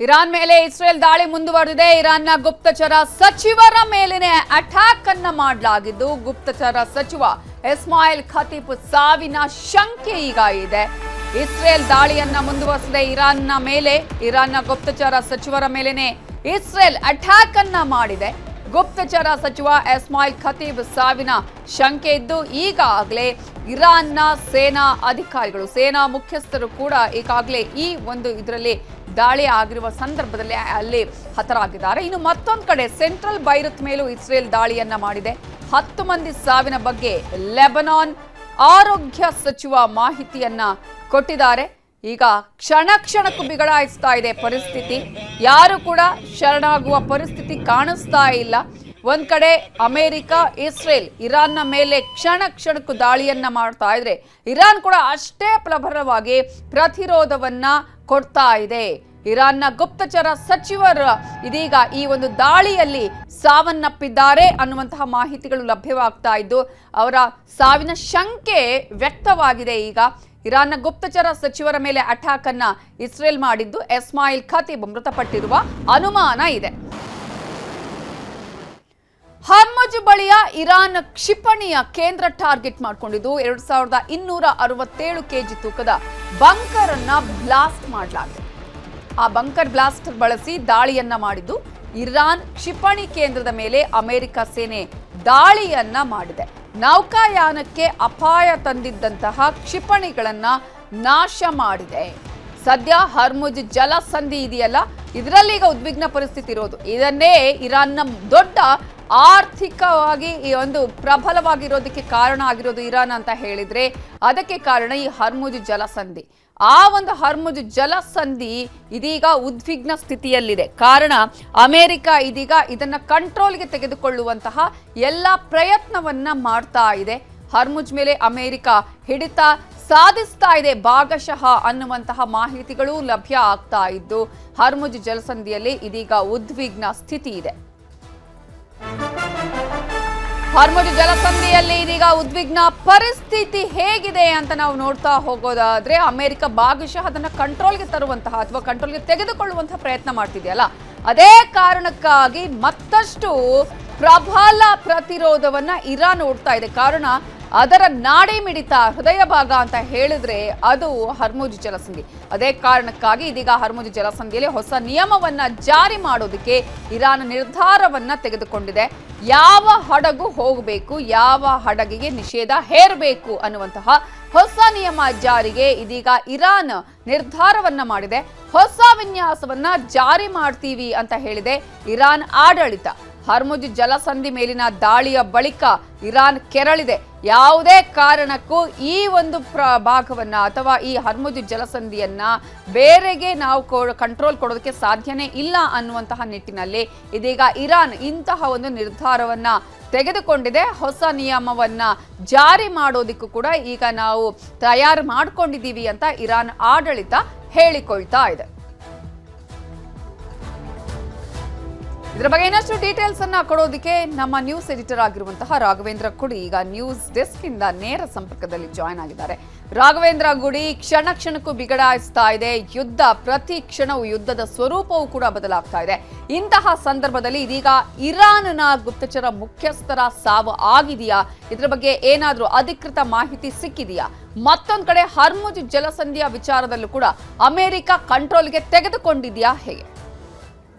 Iran ಮೇಲೆ Israel ದಾಳಿ ಮುಂದುವರೆದಿದೆ. ಇರಾನ್ನ ಗುಪ್ತಚರ ಸಚಿವರ ಮೇಲಿನ ಅಟ್ಯಾಕ್ ಅನ್ನ ಮಾಡಲಾಗಿದ್ದು, ಗುಪ್ತಚರ ಸಚಿವ ಇಸ್ಮಾಯಿಲ್ ಖತೀಬ್ ಸಾವಿನ ಶಂಕೆ ಈಗ ಇದೆ. ಇಸ್ರೇಲ್ ದಾಳಿಯನ್ನ ಮುಂದುವರೆಸಿದೆ ಇರಾನ್ನ ಮೇಲೆ. ಇರಾನ್ನ ಗುಪ್ತಚರ ಸಚಿವರ ಮೇಲೇನೆ ಇಸ್ರೇಲ್ ಅಟ್ಯಾಕ್ ಅನ್ನ ಮಾಡಿದೆ. ಗುಪ್ತಚರ ಸಚಿವ ಇಸ್ಮಾಯಿಲ್ ಖತೀಬ್ ಸಾವಿನ ಶಂಕೆ ಇದ್ದು, ಈಗಾಗಲೇ ಇರಾನ್ನ ಸೇನಾ ಅಧಿಕಾರಿಗಳು, ಸೇನಾ ಮುಖ್ಯಸ್ಥರು ಕೂಡ ಈಗಾಗಲೇ ಈ ಒಂದು ಇದರಲ್ಲಿ ದಾಳಿ ಆಗಿರುವ ಸಂದರ್ಭದಲ್ಲಿ ಅಲ್ಲಿ ಹತರಾಗಿದ್ದಾರೆ. ಇನ್ನು ಮತ್ತೊಂದು ಕಡೆ ಸೆಂಟ್ರಲ್ ಬೈರುತ್ ಮೇಲೂ ಇಸ್ರೇಲ್ ದಾಳಿಯನ್ನ ಮಾಡಿದೆ. 10 ಮಂದಿ ಸಾವಿನ ಬಗ್ಗೆ ಲೆಬನಾನ್ ಆರೋಗ್ಯ ಸಚಿವ ಮಾಹಿತಿಯನ್ನ ಕೊಟ್ಟಿದ್ದಾರೆ. ಈಗ ಕ್ಷಣಕ್ಕೂ ಬಿಗಡಾಯಿಸ್ತಾ ಇದೆ ಪರಿಸ್ಥಿತಿ. ಯಾರು ಕೂಡ ಶರಣಾಗುವ ಪರಿಸ್ಥಿತಿ ಕಾಣಿಸ್ತಾ ಇಲ್ಲ. ಒಂದ್ ಕಡೆ ಅಮೆರಿಕ, ಇಸ್ರೇಲ್ ಇರಾನ್ನ ಮೇಲೆ ಕ್ಷಣಕ್ಕೂ ದಾಳಿಯನ್ನ ಮಾಡ್ತಾ ಇದ್ರೆ, ಇರಾನ್ ಕೂಡ ಅಷ್ಟೇ ಪ್ರಬಲವಾಗಿ ಪ್ರತಿರೋಧವನ್ನ ಕೊಡ್ತಾ ಇದೆ. ಇರಾನ್ನ ಗುಪ್ತಚರ ಸಚಿವರು ಇದೀಗ ಈ ಒಂದು ದಾಳಿಯಲ್ಲಿ ಸಾವನ್ನಪ್ಪಿದ್ದಾರೆ ಅನ್ನುವಂತಹ ಮಾಹಿತಿಗಳು ಲಭ್ಯವಾಗ್ತಾ ಇದ್ದು, ಅವರ ಸಾವಿನ ಶಂಕೆ ವ್ಯಕ್ತವಾಗಿದೆ. ಈಗ ಇರಾನ್ನ ಗುಪ್ತಚರ ಸಚಿವರ ಮೇಲೆ ಅಟ್ಯಾಕ್ ಅನ್ನ ಇಸ್ರೇಲ್ ಮಾಡಿದ್ದು, ಇಸ್ಮಾಯಿಲ್ ಖತೀಬ್ ಮೃತಪಟ್ಟಿರುವ ಅನುಮಾನ ಇದೆ. ಹರ್ಮುಜ್ ಬಳಿಯ ಇರಾನ್ ಕ್ಷಿಪಣಿಯ ಕೇಂದ್ರ ಟಾರ್ಗೆಟ್ ಮಾಡಿಕೊಂಡಿದ್ದು 2267 ಕೆಜಿ ತೂಕದ ಬಂಕರ್ ಅನ್ನ ಬ್ಲಾಸ್ಟ್ ಮಾಡಲಾಗಿದೆ. ಆ ಬಂಕರ್ ಬ್ಲಾಸ್ಟರ್ ಬಳಸಿ ದಾಳಿಯನ್ನ ಮಾಡಿದ್ದು, ಇರಾನ್ ಕ್ಷಿಪಣಿ ಕೇಂದ್ರದ ಮೇಲೆ ಅಮೆರಿಕ ಸೇನೆ ದಾಳಿಯನ್ನ ಮಾಡಿದೆ. ನೌಕಾಯಾನಕ್ಕೆ ಅಪಾಯ ತಂದಿದ್ದಂತಹ ಕ್ಷಿಪಣಿಗಳನ್ನ ನಾಶ ಮಾಡಿದೆ. ಸದ್ಯ ಹರ್ಮುಜ್ ಜಲಸಂಧಿ ಇದೆಯಲ್ಲ, ಇದರಲ್ಲಿ ಈಗ ಉದ್ವಿಗ್ನ ಪರಿಸ್ಥಿತಿ ಇರೋದು. ಇದನ್ನೇ ಇರಾನ್ನ ದೊಡ್ಡ ಆರ್ಥಿಕವಾಗಿ ಈ ಒಂದು ಪ್ರಬಲವಾಗಿರೋದಕ್ಕೆ ಕಾರಣ ಆಗಿರೋದು ಇರಾನ್ ಅಂತ ಹೇಳಿದ್ರೆ, ಅದಕ್ಕೆ ಕಾರಣ ಈ ಹರ್ಮುಜ್ ಜಲಸಂಧಿ. ಆ ಒಂದು ಹರ್ಮುಜ್ ಜಲಸಂಧಿ ಇದೀಗ ಉದ್ವಿಗ್ನ ಸ್ಥಿತಿಯಲ್ಲಿದೆ. ಕಾರಣ ಅಮೆರಿಕ ಇದೀಗ ಇದನ್ನ ಕಂಟ್ರೋಲ್ಗೆ ತೆಗೆದುಕೊಳ್ಳುವಂತಹ ಎಲ್ಲ ಪ್ರಯತ್ನವನ್ನ ಮಾಡ್ತಾ ಇದೆ. ಹರ್ಮುಜ್ ಮೇಲೆ ಅಮೆರಿಕ ಹಿಡಿತ ಸಾಧಿಸ್ತಾ ಇದೆ ಭಾಗಶಃ ಅನ್ನುವಂತಹ ಮಾಹಿತಿಗಳು ಲಭ್ಯ ಆಗ್ತಾ ಇದ್ದು, ಹರ್ಮುಜ್ ಜಲಸಂಧಿಯಲ್ಲಿ ಇದೀಗ ಉದ್ವಿಗ್ನ ಸ್ಥಿತಿ ಇದೆ. ಹರ್ಮುಜ್ ಜಲಸಂಧಿಯಲ್ಲಿ ಇದೀಗ ಉದ್ವಿಗ್ನ ಪರಿಸ್ಥಿತಿ ಹೇಗಿದೆ ಅಂತ ನಾವು ನೋಡ್ತಾ ಹೋಗೋದಾದ್ರೆ, ಅಮೆರಿಕ ಭಾಗಶಃ ಅದನ್ನ ಕಂಟ್ರೋಲ್ಗೆ ತರುವಂತಹ ಅಥವಾ ಕಂಟ್ರೋಲ್ಗೆ ತೆಗೆದುಕೊಳ್ಳುವಂತಹ ಪ್ರಯತ್ನ ಮಾಡ್ತಿದೆಯಲ್ಲ, ಅದೇ ಕಾರಣಕ್ಕಾಗಿ ಮತ್ತಷ್ಟು ಪ್ರಬಲ ಪ್ರತಿರೋಧವನ್ನ ಇರಾನ್ ನೋಡ್ತಾ ಇದೆ. ಕಾರಣ ಅದರ ನಾಡಿ ಮಿಡಿತ, ಹೃದಯ ಭಾಗ ಅಂತ ಹೇಳಿದ್ರೆ ಅದು ಹರ್ಮುಜ್ ಜಲಸಂಧಿ. ಅದೇ ಕಾರಣಕ್ಕಾಗಿ ಇದೀಗ ಹರ್ಮುಜ್ ಜಲಸಂಧಿಯಲ್ಲಿ ಹೊಸ ನಿಯಮವನ್ನ ಜಾರಿ ಮಾಡೋದಕ್ಕೆ ಇರಾನ್ ನಿರ್ಧಾರವನ್ನ ತೆಗೆದುಕೊಂಡಿದೆ. ಯಾವ ಹಡಗು ಹೋಗಬೇಕು, ಯಾವ ಹಡಗಿಗೆ ನಿಷೇಧ ಹೇರಬೇಕು ಅನ್ನುವಂತಹ ಹೊಸ ನಿಯಮ ಜಾರಿಗೆ ಇದೀಗ ಇರಾನ್ ನಿರ್ಧಾರವನ್ನ ಮಾಡಿದೆ. ಹೊಸ ವಿನ್ಯಾಸವನ್ನ ಜಾರಿ ಮಾಡ್ತೀವಿ ಅಂತ ಹೇಳಿದೆ ಇರಾನ್ ಆಡಳಿತ. ಹರ್ಮುಜ್ ಜಲಸಂಧಿ ಮೇಲಿನ ದಾಳಿಯ ಬಳಿಕ ಇರಾನ್ ಕೆರಳಿದೆ. ಯಾವುದೇ ಕಾರಣಕ್ಕೂ ಈ ಒಂದು ಭಾಗವನ್ನ ಅಥವಾ ಈ ಹರ್ಮುಜ್ ಜಲಸಂಧಿಯನ್ನ ಬೇರೆಗೆ ನಾವು ಕಂಟ್ರೋಲ್ ಕೊಡೋದಕ್ಕೆ ಸಾಧ್ಯನೇ ಇಲ್ಲ ಅನ್ನುವಂತಹ ನಿಟ್ಟಿನಲ್ಲಿ ಇದೀಗ ಇರಾನ್ ಇಂತಹ ಒಂದು ನಿರ್ಧಾರವನ್ನ ತೆಗೆದುಕೊಂಡಿದೆ. ಹೊಸ ನಿಯಮವನ್ನ ಜಾರಿ ಮಾಡೋದಕ್ಕೂ ಕೂಡ ಈಗ ನಾವು ತಯಾರು ಮಾಡ್ಕೊಂಡಿದ್ದೀವಿ ಅಂತ ಇರಾನ್ ಆಡಳಿತ ಹೇಳಿಕೊಳ್ತಾ ಇದೆ. ಇದರ ಬಗ್ಗೆ ಇನ್ನಷ್ಟು ಡೀಟೇಲ್ಸ್ ಅನ್ನ ಕೊಡೋದಕ್ಕೆ ನಮ್ಮ ನ್ಯೂಸ್ ಎಡಿಟರ್ ಆಗಿರುವಂತಹ ರಾಘವೇಂದ್ರ ಗುಡಿ ಈಗ ನ್ಯೂಸ್ ಡೆಸ್ಕ್ ಇಂದ ನೇರ ಸಂಪರ್ಕದಲ್ಲಿ ಜಾಯ್ನ್ ಆಗಿದ್ದಾರೆ. ರಾಘವೇಂದ್ರ ಗುಡಿ, ಕ್ಷಣಕ್ಕೂ ಬಿಗಡಾಯಿಸ್ತಾ ಇದೆ ಯುದ್ಧ. ಪ್ರತಿ ಕ್ಷಣವೂ ಯುದ್ಧದ ಸ್ವರೂಪವೂ ಕೂಡ ಬದಲಾಗ್ತಾ ಇದೆ. ಇಂತಹ ಸಂದರ್ಭದಲ್ಲಿ ಇದೀಗ ಇರಾನ್ನ ಗುಪ್ತಚರ ಮುಖ್ಯಸ್ಥರ ಸಾವು ಆಗಿದೆಯಾ? ಇದರ ಬಗ್ಗೆ ಏನಾದರೂ ಅಧಿಕೃತ ಮಾಹಿತಿ ಸಿಕ್ಕಿದೆಯಾ? ಮತ್ತೊಂದು ಕಡೆ ಹರ್ಮುಜ್ ಜಲಸಂಧಿಯ ವಿಚಾರದಲ್ಲೂ ಕೂಡ ಅಮೆರಿಕ ಕಂಟ್ರೋಲ್ಗೆ ತೆಗೆದುಕೊಂಡಿದೆಯಾ? ಹೇಗೆ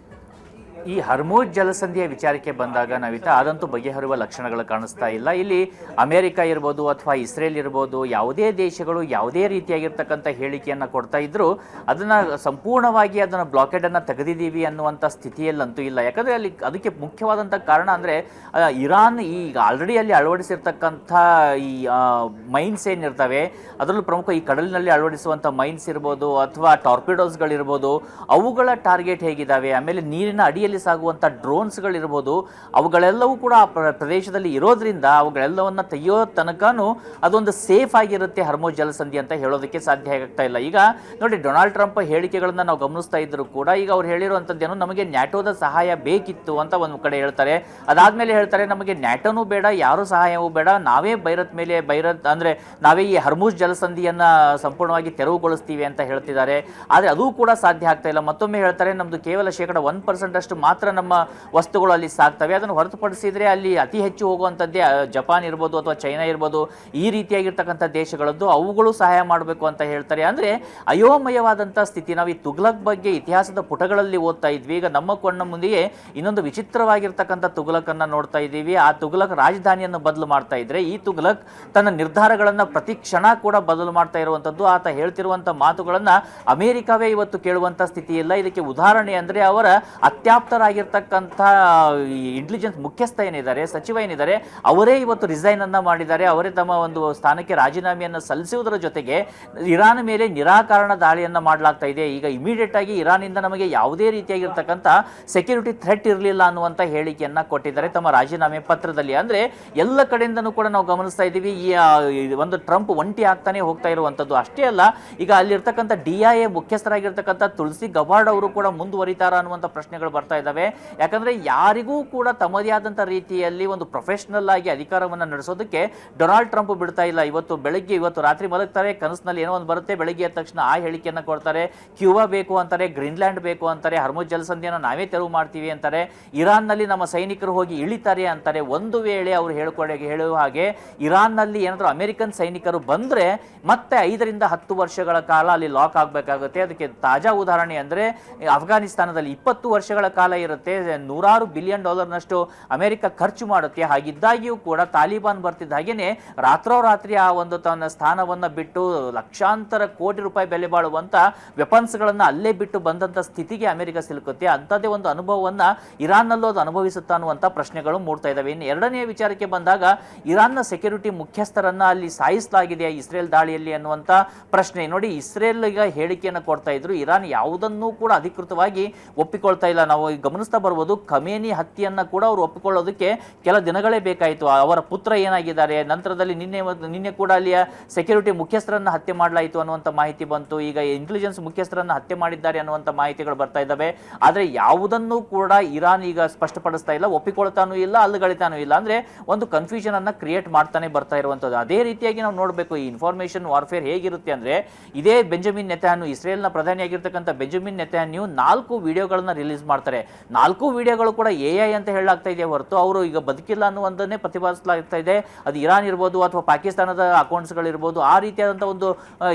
ಈ ಹರ್ಮುಜ್ ಜಲಸಂಧಿಯ ವಿಚಾರಕ್ಕೆ ಬಂದಾಗ ನಾವಿತ ಅದಂತೂ ಬಗೆಹರುವ ಲಕ್ಷಣಗಳು ಕಾಣಿಸ್ತಾ ಇಲ್ಲ. ಇಲ್ಲಿ ಅಮೆರಿಕ ಇರ್ಬೋದು ಅಥವಾ ಇಸ್ರೇಲ್ ಇರ್ಬೋದು, ಯಾವುದೇ ದೇಶಗಳು ಯಾವುದೇ ರೀತಿಯಾಗಿರ್ತಕ್ಕಂಥ ಹೇಳಿಕೆಯನ್ನು ಕೊಡ್ತಾ ಇದ್ರು ಅದನ್ನು ಸಂಪೂರ್ಣವಾಗಿ ಅದನ್ನು ಬ್ಲಾಕೆಡನ್ನು ತೆಗೆದಿದ್ದೀವಿ ಅನ್ನುವಂಥ ಸ್ಥಿತಿಯಲ್ಲಂತೂ ಇಲ್ಲ. ಯಾಕಂದರೆ ಅಲ್ಲಿ ಅದಕ್ಕೆ ಮುಖ್ಯವಾದಂಥ ಕಾರಣ ಅಂದರೆ ಇರಾನ್ ಈಗ ಆಲ್ರೆಡಿ ಅಲ್ಲಿ ಅಳವಡಿಸಿರ್ತಕ್ಕಂಥ ಈ ಮೈನ್ಸ್ ಏನಿರ್ತವೆ, ಅದರಲ್ಲೂ ಪ್ರಮುಖ ಈ ಕಡಲಿನಲ್ಲಿ ಅಳವಡಿಸುವಂಥ ಮೈನ್ಸ್ ಇರ್ಬೋದು ಅಥವಾ ಟಾರ್ಪಿಡೋಸ್ಗಳಿರ್ಬೋದು, ಅವುಗಳ ಟಾರ್ಗೆಟ್ ಹೇಗಿದ್ದಾವೆ, ಆಮೇಲೆ ನೀರಿನ ಅಡಿಯಲ್ಲಿ ಗಾಳಿಯಲ್ಲಿ ಸಾಗುವಂಥ ಡ್ರೋನ್ಸ್ಗಳಿರ್ಬೋದು, ಅವುಗಳೆಲ್ಲವೂ ಕೂಡ ಆ ಪ್ರದೇಶದಲ್ಲಿ ಇರೋದ್ರಿಂದ ಅವುಗಳೆಲ್ಲವನ್ನ ತೆಗೆಯೋ ತನಕನೂ ಅದೊಂದು ಸೇಫ್ ಆಗಿರುತ್ತೆ ಹರ್ಮೋಜ್ ಜಲಸಂಧಿ ಅಂತ ಹೇಳೋದಕ್ಕೆ ಸಾಧ್ಯ ಆಗ್ತಾ ಇಲ್ಲ. ಈಗ ನೋಡಿ, ಡೊನಾಲ್ಡ್ ಟ್ರಂಪ್ ಹೇಳಿಕೆಗಳನ್ನ ನಾವು ಗಮನಿಸ್ತಾ ಇದ್ರು ಕೂಡ ಈಗ ಅವ್ರು ಹೇಳಿರುವಂಥದ್ದೇನು, ನಮಗೆ ನ್ಯಾಟೋದ ಸಹಾಯ ಬೇಕಿತ್ತು ಅಂತ ಒಂದು ಕಡೆ ಹೇಳ್ತಾರೆ. ಅದಾದ್ಮೇಲೆ ಹೇಳ್ತಾರೆ ನಮಗೆ ನ್ಯಾಟೋನೂ ಬೇಡ, ಯಾರು ಸಹಾಯವೂ ಬೇಡ, ನಾವೇ ನಾವೇ ಈ ಹರ್ಮುಜ್ ಜಲಸಂಧಿಯನ್ನ ಸಂಪೂರ್ಣವಾಗಿ ತೆರವುಗೊಳಿಸ್ತೀವಿ ಅಂತ ಹೇಳ್ತಿದ್ದಾರೆ. ಆದರೆ ಅದು ಕೂಡ ಸಾಧ್ಯ ಆಗ್ತಾ ಇಲ್ಲ. ಮತ್ತೊಮ್ಮೆ ಹೇಳ್ತಾರೆ ನಮ್ದು ಕೇವಲ 1% ಅಷ್ಟು ಮಾತ್ರ ನಮ್ಮ ವಸ್ತುಗಳು ಅಲ್ಲಿ ಸಾಕ್ತವೆ, ಅದನ್ನು ಹೊರತುಪಡಿಸಿದ್ರೆ ಅಲ್ಲಿ ಅತಿ ಹೆಚ್ಚು ಹೋಗುವಂಥದ್ದೇ ಜಪಾನ್ ಇರ್ಬೋದು ಅಥವಾ ಚೈನಾ ಇರ್ಬೋದು, ಈ ರೀತಿಯಾಗಿರ್ತಕ್ಕಂಥ ದೇಶಗಳದ್ದು, ಅವುಗಳು ಸಹಾಯ ಮಾಡಬೇಕು ಅಂತ ಹೇಳ್ತಾರೆ. ಅಂದ್ರೆ ಅಯೋಮಯವಾದಂಥ ಸ್ಥಿತಿ. ನಾವು ಈ ತುಘಲಕ್ ಬಗ್ಗೆ ಇತಿಹಾಸದ ಪುಟಗಳಲ್ಲಿ ಓದ್ತಾ ಇದ್ವಿ. ಈಗ ನಮ್ಮ ಕಣ್ಣ ಮುಂದೆಯೇ ಇನ್ನೊಂದು ವಿಚಿತ್ರವಾಗಿರ್ತಕ್ಕಂಥ ತುಘಲಕ್ ಅನ್ನ ನೋಡ್ತಾ ಇದ್ದೀವಿ. ಆ ತುಘಲಕ್ ರಾಜಧಾನಿಯನ್ನು ಬದಲು ಮಾಡ್ತಾ ಇದ್ರೆ, ಈ ತುಘಲಕ್ ತನ್ನ ನಿರ್ಧಾರಗಳನ್ನ ಪ್ರತಿ ಕ್ಷಣ ಕೂಡ ಬದಲು ಮಾಡ್ತಾ ಇರುವಂತದ್ದು. ಆತ ಹೇಳ್ತಿರುವಂತ ಮಾತುಗಳನ್ನ ಅಮೆರಿಕವೇ ಇವತ್ತು ಕೇಳುವಂತ ಸ್ಥಿತಿ ಇಲ್ಲ. ಇದಕ್ಕೆ ಉದಾಹರಣೆ ಅಂದ್ರೆ ಅವರ ಅತ್ಯಾಪ್ತರಾಗಿರ್ತಕ್ಕಂಥ ಇಂಟೆಲಿಜೆನ್ಸ್ ಮುಖ್ಯಸ್ಥ ಏನಿದ್ದಾರೆ, ಸಚಿವ ಏನಿದ್ದಾರೆ, ಅವರೇ ಇವತ್ತು ರಿಸೈನ್ ಅನ್ನ ಮಾಡಿದ್ದಾರೆ. ಅವರೇ ತಮ್ಮ ಒಂದು ಸ್ಥಾನಕ್ಕೆ ರಾಜೀನಾಮೆಯನ್ನು ಸಲ್ಲಿಸುವುದರ ಜೊತೆಗೆ ಇರಾನ್ ಮೇಲೆ ನಿರಾಕರಣ ದಾಳಿಯನ್ನ ಮಾಡಲಾಗ್ತಾ ಇದೆ. ಈಗ ಇಮಿಡಿಯೇಟ್ ಆಗಿ ಇರಾನ್ ಇಂದ ನಮಗೆ ಯಾವುದೇ ರೀತಿಯಾಗಿರ್ತಕ್ಕಂಥ ಸೆಕ್ಯೂರಿಟಿ ಥ್ರೆಟ್ ಇರಲಿಲ್ಲ ಅನ್ನುವಂತ ಹೇಳಿಕೆಯನ್ನ ಕೊಟ್ಟಿದ್ದಾರೆ ತಮ್ಮ ರಾಜೀನಾಮೆ ಪತ್ರದಲ್ಲಿ. ಅಂದ್ರೆ ಎಲ್ಲ ಕಡೆಯಿಂದನೂ ಕೂಡ ನಾವು ಗಮನಿಸ್ತಾ ಇದ್ದೀವಿ ಈ ಒಂದು ಟ್ರಂಪ್ ಒಂಟಿ ಆಗ್ತಾನೆ ಹೋಗ್ತಾ ಇರುವಂತದ್ದು. ಅಷ್ಟೇ ಅಲ್ಲ, ಈಗ ಅಲ್ಲಿರ್ತಕ್ಕಂಥ DIA ಮುಖ್ಯಸ್ಥರಾಗಿರ್ತಕ್ಕಂಥ ತುಳಸಿ ಗಬಾರ್ಡ್ ಅವರು ಕೂಡ ಮುಂದುವರಿತಾರ ಅನ್ನುವಂಥ ಪ್ರಶ್ನೆಗಳು ಬರ್ತಾ ಇದ್ದಾವೆ. ಯಾಕಂದ್ರೆ ಯಾರಿಗೂ ಕೂಡ ತಮ್ಮದೇ ಆದಂಥ ರೀತಿಯಲ್ಲಿ ಒಂದು ಪ್ರೊಫೆಷನಲ್ ಆಗಿ ಅಧಿಕಾರವನ್ನು ನಡೆಸೋದಕ್ಕೆ ಡೊನಾಲ್ಡ್ ಟ್ರಂಪ್ ಬಿಡ್ತಾ ಇಲ್ಲ. ಇವತ್ತು ರಾತ್ರಿ ಮಲಗ್ತಾರೆ, ಕನಸಿನಲ್ಲಿ ಏನೋ ಒಂದು ಬರುತ್ತೆ, ಬೆಳಗ್ಗೆ ಎದ್ದ ತಕ್ಷಣ ಆ ಹೇಳಿಕೆಯನ್ನು ಕೊಡ್ತಾರೆ. ಕ್ಯೂಬಾ ಬೇಕು ಅಂತಾರೆ, ಗ್ರೀನ್ಲ್ಯಾಂಡ್ ಬೇಕು ಅಂತಾರೆ, ಹರ್ಮುಜ್ ಜಲಸಂಧಿಯನ್ನು ನಾವೇ ತೆರವು ಮಾಡ್ತೀವಿ ಅಂತಾರೆ, ಇರಾನ್ನಲ್ಲಿ ನಮ್ಮ ಸೈನಿಕರು ಹೋಗಿ ಇಳಿತಾರೆ ಅಂತಾರೆ. ಒಂದು ವೇಳೆ ಅವರು ಹೇಳುವ ಹಾಗೆ ಇರಾನ್ನಲ್ಲಿ ಏನಾದರೂ ಅಮೆರಿಕನ್ ಸೈನಿಕರು ಬಂದ್ರೆ ಮತ್ತೆ 5 ರಿಂದ 10 ವರ್ಷಗಳ ಕಾಲ ಅಲ್ಲಿ ಲಾಕ್ ಆಗಬೇಕಾಗುತ್ತೆ. ಅದಕ್ಕೆ ತಾಜಾ ಉದಾಹರಣೆ ಅಂದ್ರೆ ಅಫ್ಘಾನಿಸ್ತಾನದಲ್ಲಿ 20 ವರ್ಷಗಳ ಕಾಲ ಇರುತ್ತೆ, $100 ಬಿಲಿಯನ್ ಅಮೆರಿಕ ಖರ್ಚು ಮಾಡುತ್ತೆ. ಹಾಗಿದ್ದಾಗಿಯೂ ಕೂಡ ತಾಲಿಬಾನ್ ಬರ್ತಿದ್ದ ಹಾಗೇನೆ ರಾತ್ರೋರಾತ್ರಿ ಆ ಒಂದು ತನ್ನ ಸ್ಥಾನವನ್ನ ಬಿಟ್ಟು ಲಕ್ಷಾಂತರ ಕೋಟಿ ರೂಪಾಯಿ ಬೆಲೆ ಬಾಳುವಂತ ವೆಪನ್ಸ್ ಗಳನ್ನ ಅಲ್ಲೇ ಬಿಟ್ಟು ಬಂದಂತ ಸ್ಥಿತಿಗೆ ಅಮೆರಿಕ ಸಿಲುಕುತ್ತೆ. ಅಂತದೇ ಒಂದು ಅನುಭವವನ್ನ ಇರಾನ್ನಲ್ಲೂ ಅದು ಅನುಭವಿಸುತ್ತಾ ಅನ್ನುವಂತ ಪ್ರಶ್ನೆಗಳು ಮೂಡ್ತಾ ಇದಾವೆ. ಇನ್ನು ಎರಡನೆಯ ವಿಚಾರಕ್ಕೆ ಬಂದಾಗ, ಇರಾನ್ನ ಸೆಕ್ಯೂರಿಟಿ ಮುಖ್ಯಸ್ಥರನ್ನ ಅಲ್ಲಿ ಸಾಯಿಸಲಾಗಿದೆ ಇಸ್ರೇಲ್ ದಾಳಿಯಲ್ಲಿ ಅನ್ನುವಂತ ಪ್ರಶ್ನೆ. ನೋಡಿ, ಇಸ್ರೇಲ್ ಈಗ ಹೇಳಿಕೆಯನ್ನು ಕೊಡ್ತಾ ಇದ್ರು, ಇರಾನ್ ಯಾವುದನ್ನೂ ಕೂಡ ಅಧಿಕೃತವಾಗಿ ಒಪ್ಪಿಕೊಳ್ತಾ ಇಲ್ಲ. ನಾವು ಗಮನಿಸ್ತಾ ಬರ್ಬೋದು, ಖಮೇನಿ ಹತ್ಯೆಯನ್ನ ಕೂಡ ಅವರು ಒಪ್ಪಿಕೊಳ್ಳೋದಕ್ಕೆ ಕೆಲ ದಿನಗಳೇ ಬೇಕಾಯಿತು. ಅವರ ಪುತ್ರ ಏನಾಗಿದ್ದಾರೆ, ನಂತರದಲ್ಲಿ ನಿನ್ನೆ ಕೂಡ ಅಲ್ಲಿಯ ಸೆಕ್ಯೂರಿಟಿ ಮುಖ್ಯಸ್ಥರನ್ನ ಹತ್ಯೆ ಮಾಡಲಾಯಿತು ಅನ್ನುವಂಥ ಮಾಹಿತಿ ಬಂತು. ಈಗ ಇಂಟೆಲಿಜೆನ್ಸ್ ಮುಖ್ಯಸ್ಥರನ್ನ ಹತ್ಯೆ ಮಾಡಿದ್ದಾರೆ ಅನ್ನುವಂಥ ಮಾಹಿತಿಗಳು ಬರ್ತಾ ಇದ್ದಾವೆ. ಆದರೆ ಯಾವುದನ್ನೂ ಕೂಡ ಇರಾನ್ ಈಗ ಸ್ಪಷ್ಟಪಡಿಸ್ತಾ ಇಲ್ಲ, ಒಪ್ಪಿಕೊಳ್ತಾನೂ ಇಲ್ಲ, ಅಲ್ಲಗಳಿತಾನೂ ಇಲ್ಲ. ಅಂದ್ರೆ ಒಂದು ಕನ್ಫ್ಯೂಷನ್ ಅನ್ನ ಕ್ರಿಯೇಟ್ ಮಾಡ್ತಾನೆ ಬರ್ತಾ ಇರುವಂತದ್ದು. ಅದೇ ರೀತಿಯಾಗಿ ನಾವು ನೋಡಬೇಕು ಈ ಇನ್ಫಾರ್ಮೇಶನ್ ವಾರ್ಫೇರ್ ಹೇಗಿರುತ್ತೆ ಅಂದ್ರೆ, ಇದೇ ಬೆಂಜಮಿನ್ ನೆತನ್ಯಾಹು, ಇಸ್ರೇಲ್ನ ಪ್ರಧಾನಿಯಾಗಿರ್ತಕ್ಕಂಥ ಬೆಂಜಮಿನ್ ನೆತನ್ಯಾಹು 4 ವಿಡಿಯೋಗಳನ್ನ ರಿಲೀಸ್ ಮಾಡ್ತಾರೆ. 4 ವಿಡಿಯೋಗಳು ಕೂಡ AI ಅಂತ ಹೇಳಲಾಗ್ತಾ ಇದೆ ಹೊರತು ಅವರು ಈಗ ಬದುಕಿಲ್ಲ ಅನ್ನುವಂಥನ್ನೇ ಪ್ರತಿಪಾದಿಸಲಾಗ್ತಾ ಇದೆ. ಅದು ಇರಾನ್ ಇರ್ಬೋದು ಅಥವಾ ಪಾಕಿಸ್ತಾನದ ಅಕೌಂಟ್ಸ್ಗಳಿರ್ಬೋದು, ಆ ರೀತಿಯಾದಂಥ ಒಂದು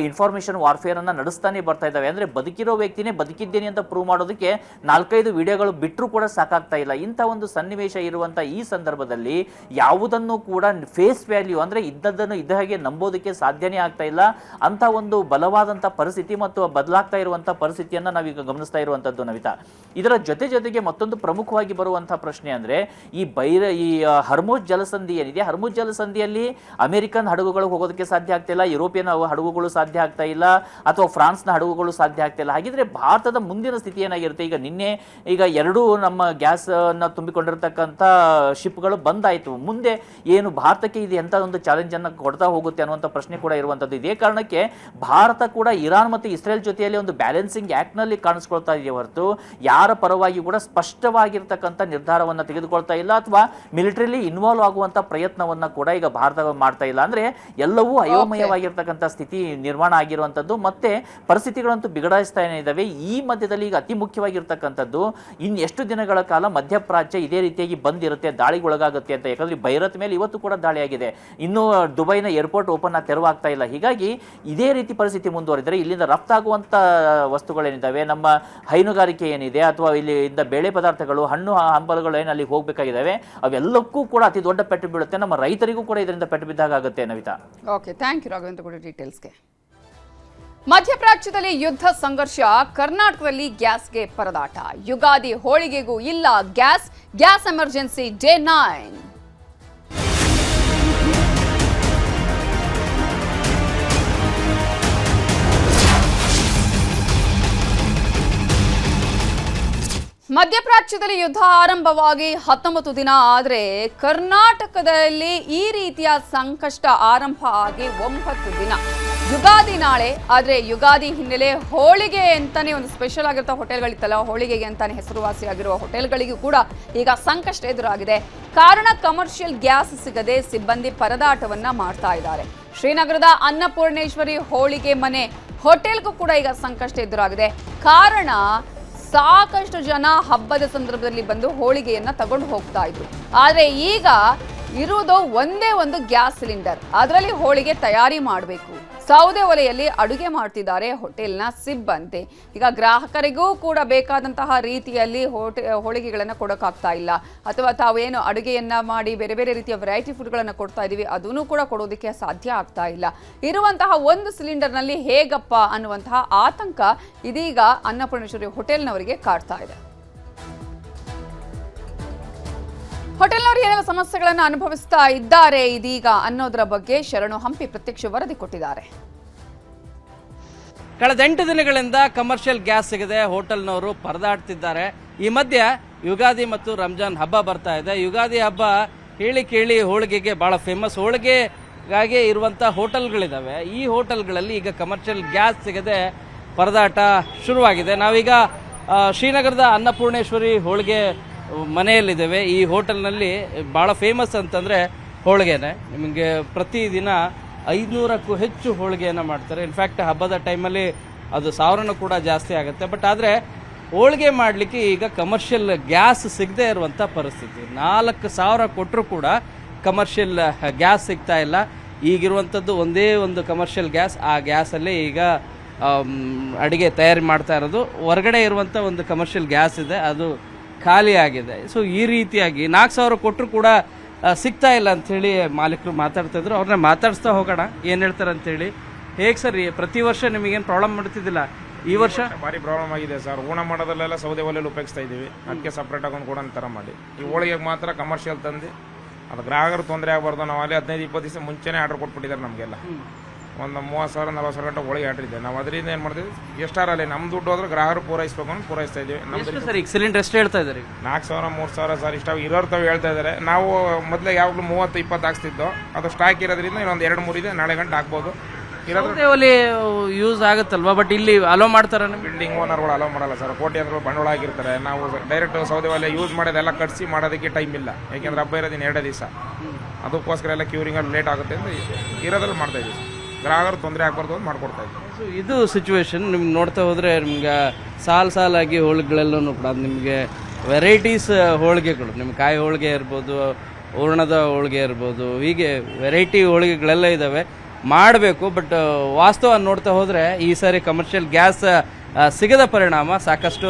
ಇನ್ಫಾರ್ಮೇಶನ್ ವಾರ್ಫೇರ್ ಅನ್ನ ನಡೆಸ್ತಾನೆ ಬರ್ತಾ ಇದ್ದಾವೆ. ಅಂದ್ರೆ ಬದುಕಿರೋ ವ್ಯಕ್ತಿನೇ ಬದುಕಿದ್ದೇನೆ ಅಂತ ಪ್ರೂವ್ ಮಾಡೋದಕ್ಕೆ 4-5 ವಿಡಿಯೋಗಳು ಬಿಟ್ಟರೂ ಕೂಡ ಸಾಕಾಗ್ತಾ ಇಲ್ಲ. ಇಂಥ ಒಂದು ಸನ್ನಿವೇಶ ಇರುವಂತ ಈ ಸಂದರ್ಭದಲ್ಲಿ ಯಾವುದನ್ನು ಕೂಡ ಫೇಸ್ ವ್ಯಾಲ್ಯೂ ಅಂದ್ರೆ ಇದ್ದದ್ದನ್ನು ಇದ್ದ ಹಾಗೆ ನಂಬೋದಕ್ಕೆ ಸಾಧ್ಯನೇ ಆಗ್ತಾ ಇಲ್ಲ. ಅಂತ ಒಂದು ಬಲವಾದಂಥ ಪರಿಸ್ಥಿತಿ ಮತ್ತು ಬದಲಾಗ್ತಾ ಇರುವಂತಹ ಪರಿಸ್ಥಿತಿಯನ್ನ ನಾವೀಗ ಗಮನಿಸ್ತಾ ಇರುವಂತದ್ದು ನವಿತಾ. ಇದರ ಜೊತೆಗೆ ಮತ್ತೊಂದು ಪ್ರಮುಖವಾಗಿ ಬರುವಂತಹ ಪ್ರಶ್ನೆ ಅಂದ್ರೆ, ಈ ಹರ್ಮುಜ್ ಜಲಸಂಧಿ ಏನಿದೆ, ಹರ್ಮುಜ್ ಜಲಸಂಧಿಯಲ್ಲಿ ಅಮೆರಿಕನ್ ಹಡಗುಗಳು ಹೋಗೋದಕ್ಕೆ ಸಾಧ್ಯ ಆಗ್ತಾ ಇಲ್ಲ, ಯುರೋಪಿಯನ್ ಹಡಗುಗಳು ಸಾಧ್ಯ ಆಗ್ತಾ ಇಲ್ಲ, ಅಥವಾ ಫ್ರಾನ್ಸ್ನ ಹಡಗುಗಳು ಸಾಧ್ಯ ಆಗ್ತಾ ಇಲ್ಲ. ಹಾಗಿದ್ರೆ ಭಾರತದ ಮುಂದಿನ ಸ್ಥಿತಿ ಏನಾಗಿರುತ್ತೆ? ಈಗ 2 ನಮ್ಮ ಗ್ಯಾಸ್ ಅನ್ನ ತುಂಬಿಕೊಂಡಿರ್ತಕ್ಕಂಥ ಶಿಪ್ಗಳು ಬಂದಾಯಿತು. ಮುಂದೆ ಏನು ಭಾರತಕ್ಕೆ ಇದು ಎಂತ ಒಂದು ಚಾಲೆಂಜ್ ಅನ್ನ ಕೊಡ್ತಾ ಹೋಗುತ್ತೆ ಅನ್ನುವಂಥ ಪ್ರಶ್ನೆ ಕೂಡ ಇರುವಂತದ್ದು. ಇದೇ ಕಾರಣಕ್ಕೆ ಭಾರತ ಕೂಡ ಇರಾನ್ ಮತ್ತು ಇಸ್ರೇಲ್ ಜೊತೆಯಲ್ಲಿ ಒಂದು ಬ್ಯಾಲೆನ್ಸಿಂಗ್ ಆಕ್ಟ್ ನಲ್ಲಿ ಕಾಣಿಸ್ಕೊಳ್ತಾ ಇದೆಯೇ ಹೊರತು ಯಾರ ಪರವಾಗಿ ಕೂಡ ಸ್ಪಷ್ಟವಾಗಿರ್ತಕ್ಕಂಥ ನಿರ್ಧಾರವನ್ನ ತೆಗೆದುಕೊಳ್ತಾ ಇಲ್ಲ, ಅಥವಾ ಮಿಲಿಟರಿಲಿ ಇನ್ವಾಲ್ವ್ ಆಗುವಂತ ಪ್ರಯತ್ನವನ್ನ ಕೂಡ ಈಗ ಭಾರತ ಮಾಡ್ತಾ ಇಲ್ಲ. ಅಂದ್ರೆ ಎಲ್ಲವೂ ಅಯೋಮಯವಾಗಿರ್ತಕ್ಕಂಥ ಸ್ಥಿತಿ ನಿರ್ಮಾಣ ಆಗಿರುವಂತದ್ದು. ಮತ್ತೆ ಪರಿಸ್ಥಿತಿಗಳಂತೂ ಬಿಗಡಾಯಿಸ್ತಾನೆ ಇದ್ದಾವೆ. ಈ ಮಧ್ಯದಲ್ಲಿ ಈಗ ಅತಿ ಮುಖ್ಯವಾಗಿರ್ತಕ್ಕಂಥದ್ದು, ಎಷ್ಟು ದಿನಗಳ ಕಾಲ ಮಧ್ಯಪ್ರಾಚ್ಯ ಇದೇ ರೀತಿಯಾಗಿ ಬಂದಿರುತ್ತೆ, ದಾಳಿಗೊಳಗಾಗುತ್ತೆ ಅಂತ. ಯಾಕಂದ್ರೆ ಬೈರತ್ ಮೇಲೆ ಇವತ್ತು ಕೂಡ ದಾಳಿ ಆಗಿದೆ, ಇನ್ನು ದುಬೈನ ಏರ್ಪೋರ್ಟ್ ಓಪನ್ ತೆರವಾಗ್ತಾ ಇಲ್ಲ. ಹೀಗಾಗಿ ಇದೇ ರೀತಿ ಪರಿಸ್ಥಿತಿ ಮುಂದುವರಿದರೆ ಇಲ್ಲಿಂದ ರಫ್ತಾಗುವಂತ ವಸ್ತುಗಳೇನಿದ್ದಾವೆ, ನಮ್ಮ ಹೈನುಗಾರಿಕೆ ಏನಿದೆ, ಅಥವಾ ಇಲ್ಲಿಂದ ಬೇಳೆ ಪದಾರ್ಥಗಳು, ಹಣ್ಣು ಹಂಪಲುಗಳು ಏನು ಅಲ್ಲಿಗೆ ಹೋಗ್ಬೇಕಾಗಿದ್ದಾವೆ, ಅವೆಲ್ಲಕ್ಕೂ ಕೂಡ ಅತಿ ದೊಡ್ಡ ಪೆಟ್ಟು ಬೀಳುತ್ತೆ. ನಮ್ಮ ರೈತರಿಗೂ ಕೂಡ ಇದರಿಂದ ಪೆಟ್ಟು ಬಿದ್ದಾಗ ಆಗುತ್ತೆ Navitha. Okay, thank you Raghavendra ಕೂಡ ಡೀಟೇಲ್ಸ್ಗೆ. ಮಧ್ಯಪ್ರಾಚ್ಯದಲ್ಲಿ ಯುದ್ಧ ಸಂಘರ್ಷ, ಕರ್ನಾಟಕದಲ್ಲಿ ಗ್ಯಾಸ್ಗೆ ಪರದಾಟ. ಯುಗಾದಿ ಹೋಳಿಗೆಗೂ ಇಲ್ಲ ಗ್ಯಾಸ್ ಎಮರ್ಜೆನ್ಸಿ ಡೇ 9. ಮಧ್ಯಪ್ರಾಚ್ಯದಲ್ಲಿ ಯುದ್ಧ ಆರಂಭವಾಗಿ 19 ದಿನ ಆದರೆ ಕರ್ನಾಟಕದಲ್ಲಿ ಈ ರೀತಿಯ ಸಂಕಷ್ಟ ಆರಂಭ ಆಗಿ 9 ದಿನ. ಯುಗಾದಿ ನಾಳೆ, ಆದರೆ ಯುಗಾದಿ ಹಿನ್ನೆಲೆ ಹೋಳಿಗೆ ಅಂತಾನೆ ಒಂದು ಸ್ಪೆಷಲ್ ಆಗಿರೋ ಹೋಟೆಲ್ಗಳಿತ್ತಲ್ಲ, ಹೋಳಿಗೆಗೆ ಅಂತಾನೆ ಹೆಸರುವಾಸಿಯಾಗಿರುವ ಹೋಟೆಲ್ಗಳಿಗೂ ಕೂಡ ಈಗ ಸಂಕಷ್ಟ ಎದುರಾಗಿದೆ. ಕಾರಣ ಕಮರ್ಷಿಯಲ್ ಗ್ಯಾಸ್ ಸಿಗದೆ ಸಿಬ್ಬಂದಿ ಪರದಾಟವನ್ನ ಮಾಡ್ತಾ ಇದ್ದಾರೆ. ಶ್ರೀನಗರದ ಅನ್ನಪೂರ್ಣೇಶ್ವರಿ ಹೋಳಿಗೆ ಮನೆ ಹೋಟೆಲ್ಗೂ ಕೂಡ ಈಗ ಸಂಕಷ್ಟ ಎದುರಾಗಿದೆ. ಕಾರಣ ಸಾಕಷ್ಟು ಜನ ಹಬ್ಬದ ಸಂದರ್ಭದಲ್ಲಿ ಬಂದು ಹೋಳಿಗೆಯನ್ನ ತಗೊಂಡು ಹೋಗ್ತಾ ಇದ್ರು. ಆದ್ರೆ ಈಗ ಇರುವುದು ಒಂದೇ ಒಂದು ಗ್ಯಾಸ್ ಸಿಲಿಂಡರ್, ಅದರಲ್ಲಿ ಹೋಳಿಗೆ ತಯಾರಿ ಮಾಡಬೇಕು. ಸೌದೆ ಒಲೆಯಲ್ಲಿ ಅಡುಗೆ ಮಾಡ್ತಿದ್ದಾರೆ ಹೋಟೆಲ್ನ ಸಿಬ್ಬಂದಿ. ಈಗ ಗ್ರಾಹಕರಿಗೂ ಕೂಡ ಬೇಕಾದಂತಹ ರೀತಿಯಲ್ಲಿ ಹೋಳಿಗೆಗಳನ್ನು ಕೊಡೋಕ್ಕಾಗ್ತಾ ಇಲ್ಲ, ಅಥವಾ ತಾವೇನು ಅಡುಗೆಯನ್ನ ಮಾಡಿ ಬೇರೆ ಬೇರೆ ರೀತಿಯ ವೆರೈಟಿ ಫುಡ್ಗಳನ್ನು ಕೊಡ್ತಾ ಇದೀವಿ ಅದನ್ನು ಕೂಡ ಕೊಡೋದಕ್ಕೆ ಸಾಧ್ಯ ಆಗ್ತಾ ಇಲ್ಲ. ಇರುವಂತಹ ಒಂದು ಸಿಲಿಂಡರ್ನಲ್ಲಿ ಹೇಗಪ್ಪ ಅನ್ನುವಂತಹ ಆತಂಕ ಇದೀಗ ಅನ್ನಪೂರ್ಣೇಶ್ವರಿ ಹೋಟೆಲ್ನವರಿಗೆ ಕಾಡ್ತಾ ಇದೆ. ಹೋಟೆಲ್ನವರು ಏನೆಲ್ಲ ಸಮಸ್ಯೆಗಳನ್ನು ಅನುಭವಿಸ್ತಾ ಇದ್ದಾರೆ ಇದೀಗ ಅನ್ನೋದರ ಬಗ್ಗೆ ಶರಣು ಹಂಪಿ ಪ್ರತ್ಯಕ್ಷ ವರದಿ ಕೊಟ್ಟಿದ್ದಾರೆ. ಕಳೆದ 8 ದಿನಗಳಿಂದ ಕಮರ್ಷಿಯಲ್ ಗ್ಯಾಸ್ ಸಿಗದೆ ಹೋಟೆಲ್ನವರು ಪರದಾಡ್ತಿದ್ದಾರೆ. ಈ ಮಧ್ಯೆ ಯುಗಾದಿ ಮತ್ತು ರಂಜಾನ್ ಹಬ್ಬ ಬರ್ತಾ ಇದೆ. ಯುಗಾದಿ ಹಬ್ಬ ಹೇಳಿ ಕೇಳಿ ಹೋಳಿಗೆಗೆ ಬಹಳ ಫೇಮಸ್. ಹೋಳಿಗೆಗಾಗಿ ಇರುವಂಥ ಹೋಟೆಲ್ಗಳಿದ್ದಾವೆ. ಈ ಹೋಟೆಲ್ಗಳಲ್ಲಿ ಈಗ ಕಮರ್ಷಿಯಲ್ ಗ್ಯಾಸ್ ಸಿಗದೆ ಪರದಾಟ ಶುರುವಾಗಿದೆ. ನಾವೀಗ ಶ್ರೀನಗರದ ಅನ್ನಪೂರ್ಣೇಶ್ವರಿ ಹೋಳಿಗೆ ಮನೆಯಲ್ಲಿದ್ದೇವೆ. ಈ ಹೋಟೆಲ್ನಲ್ಲಿ ಭಾಳ ಫೇಮಸ್ ಅಂತಂದರೆ ಹೋಳಿಗೆನೆ. ನಿಮಗೆ ಪ್ರತಿದಿನ 500ಕ್ಕೂ ಹೆಚ್ಚು ಹೋಳಿಗೆಯನ್ನು ಮಾಡ್ತಾರೆ. ಇನ್ಫ್ಯಾಕ್ಟ್ ಹಬ್ಬದ ಟೈಮಲ್ಲಿ ಅದು 1000 ಕೂಡ ಜಾಸ್ತಿ ಆಗುತ್ತೆ. ಬಟ್ ಆದರೆ ಹೋಳಿಗೆ ಮಾಡಲಿಕ್ಕೆ ಈಗ ಕಮರ್ಷಿಯಲ್ ಗ್ಯಾಸ್ ಸಿಗದೆ ಇರುವಂಥ ಪರಿಸ್ಥಿತಿ. 4000 ಕೊಟ್ಟರು ಕೂಡ ಕಮರ್ಷಿಯಲ್ ಗ್ಯಾಸ್ ಸಿಗ್ತಾ ಇಲ್ಲ. ಈಗಿರುವಂಥದ್ದು ಒಂದೇ ಒಂದು ಕಮರ್ಷಿಯಲ್ ಗ್ಯಾಸ್. ಆ ಗ್ಯಾಸಲ್ಲಿ ಈಗ ಅಡುಗೆ ತಯಾರಿ ಮಾಡ್ತಾ ಇರೋದು. ಹೊರಗಡೆ ಇರುವಂಥ ಒಂದು ಕಮರ್ಷಿಯಲ್ ಗ್ಯಾಸ್ ಇದೆ, ಅದು ಖಾಲಿ ಆಗಿದೆ. ಸೊ ಈ ರೀತಿಯಾಗಿ 4000 ಕೊಟ್ಟರು ಕೂಡ ಸಿಗ್ತಾ ಇಲ್ಲ ಅಂಥೇಳಿ ಮಾಲೀಕರು ಮಾತಾಡ್ತಾ ಇದ್ರು. ಅವ್ರನ್ನ ಮಾತಾಡಿಸ್ತಾ ಹೋಗೋಣ ಏನು ಹೇಳ್ತಾರೆ ಅಂತೇಳಿ. ಹೇಗೆ ಸರ್, ಪ್ರತಿ ವರ್ಷ ನಿಮಗೇನು ಪ್ರಾಬ್ಲಮ್ ಮಾಡ್ತಿದ್ದಿಲ್ಲ, ಈ ವರ್ಷ ಭಾರಿ ಪ್ರಾಬ್ಲಮ್ ಆಗಿದೆ ಸರ್. ಊಣ ಮಾಡೋದಲ್ಲೆಲ್ಲ ಸೌದೆ ಒಲೆಯಲ್ಲಿ ಉಪಯೋಗಿಸ್ತಾ ಇದ್ದೀವಿ. ಅದಕ್ಕೆ ಸಪ್ರೇಟಾಗಿ ಒಂದು ಕೂಡ ಥರ ಮಾಡಿ ಈ ಹೋಳಿಗೆಗೆ ಮಾತ್ರ ಕಮರ್ಷಿಯಲ್ ತಂದು ಅದು ಗ್ರಾಹಕರು ತೊಂದರೆ ಆಗಬಾರ್ದು. ನಾವು ಅಲ್ಲಿ 15-20 ದಿವಸ ಮುಂಚೆನೇ ಆರ್ಡರ್ ಕೊಟ್ಬಿಟ್ಟಿದ್ದಾರೆ ನಮಗೆಲ್ಲ. ಒಂದು 30,000-40,000 ಗಂಟೆ ಹೋಳಿಗೆ ಆರ್ಡರ್ ಇದೆ. ನಾವು ಅದರಿಂದ ಏನು ಮಾಡ್ತೀವಿ, ಎಷ್ಟಾರಲ್ಲಿ ನಮ್ಮ ದುಡ್ಡು ಹೋದ್ರೆ ಗ್ರಾಹಕರು ಪೂರೈಸ್ಬೇಕು ಅಂತ ಪೂರೈಸ್ತಾ ಇದ್ದೀವಿ. ನಮ್ದು ಸರ್ ಈಗ ಸಿಲಿಂಡರ್ ಎಷ್ಟು ಹೇಳ್ತಾ ಇದ್ದಾರೆ? 4,000 3,000 ಸರ್ ಇಷ್ಟ ಇರೋರು ತಾವು ಹೇಳ್ತಾ ಇದ್ದಾರೆ. ನಾವು ಮೊದಲೇ ಯಾವಾಗಲೂ 30-20 ಹಾಕ್ಸ್ತಿದ್ದೋ, ಅದು ಸ್ಟಾಕ್ ಇರೋದ್ರಿಂದ ಇನ್ನೊಂದು 2-3 ಇದೆ, ನಾಳೆ ಗಂಟೆ ಹಾಕ್ಬೋದು. ಸೌದೆ ಒಲೆ ಯೂಸ್ ಆಗುತ್ತಲ್ವಾ, ಬಟ್ ಇಲ್ಲಿ ಅಲೋ ಮಾಡ್ತಾರೆ? ಬಿಲ್ಡಿಂಗ್ ಓನರ್ಗಳು ಅಲೋ ಮಾಡಲ್ಲ ಸರ್. ಕೋಟ್ಯಾಂತರ ಬಂಡವಾಳ ಆಗಿರ್ತಾರೆ. ನಾವು ಡೈರೆಕ್ಟ್ ಸೌದೆ ಒಲೆ ಯೂಸ್ ಮಾಡೋದೆಲ್ಲ ಕಟ್ಸಿ ಮಾಡೋದಕ್ಕೆ ಟೈಮ್ ಇಲ್ಲ. ಯಾಕೆಂದ್ರೆ ಹಬ್ಬ ಇರೋದಿನ 2 ದಿವಸ, ಅದಕ್ಕೋಸ್ಕರ ಎಲ್ಲ ಕ್ಯೂರಿಂಗಲ್ಲಿ ಲೇಟ್ ಆಗುತ್ತೆ ಅಂತ ಇರೋದ್ರಲ್ಲಿ ಮಾಡ್ತಾ ಇದ್ದೀವಿ. ಗ್ರಾಹಕರು ತೊಂದರೆ ಆಗ್ಬಾರ್ದು ಅಂತ ಮಾಡ್ಕೊಡ್ತಾ ಇದ್ದೀವಿ. ಸೊ ಇದು ಸಿಚುವೇಶನ್. ನಿಮ್ಗೆ ನೋಡ್ತಾ ಹೋದರೆ ನಿಮ್ಗೆ ಸಾಲಾಗಿ ಹೋಳಿಗೆಗಳೆಲ್ಲೂ ಕೂಡ ನಿಮಗೆ ವೆರೈಟೀಸ್ ಹೋಳಿಗೆಗಳು, ನಿಮ್ಗೆ ಕಾಯಿ ಹೋಳಿಗೆ ಇರ್ಬೋದು, ಹೂರ್ಣದ ಹೋಳಿಗೆ ಇರ್ಬೋದು, ಹೀಗೆ ವೆರೈಟಿ ಹೋಳಿಗೆಗಳೆಲ್ಲ ಇದ್ದಾವೆ. ಮಾಡಬೇಕು. ಬಟ್ ವಾಸ್ತವ ನೋಡ್ತಾ ಹೋದರೆ ಈ ಸಾರಿ ಕಮರ್ಷಿಯಲ್ ಗ್ಯಾಸ್ ಸಿಗದ ಪರಿಣಾಮ ಸಾಕಷ್ಟು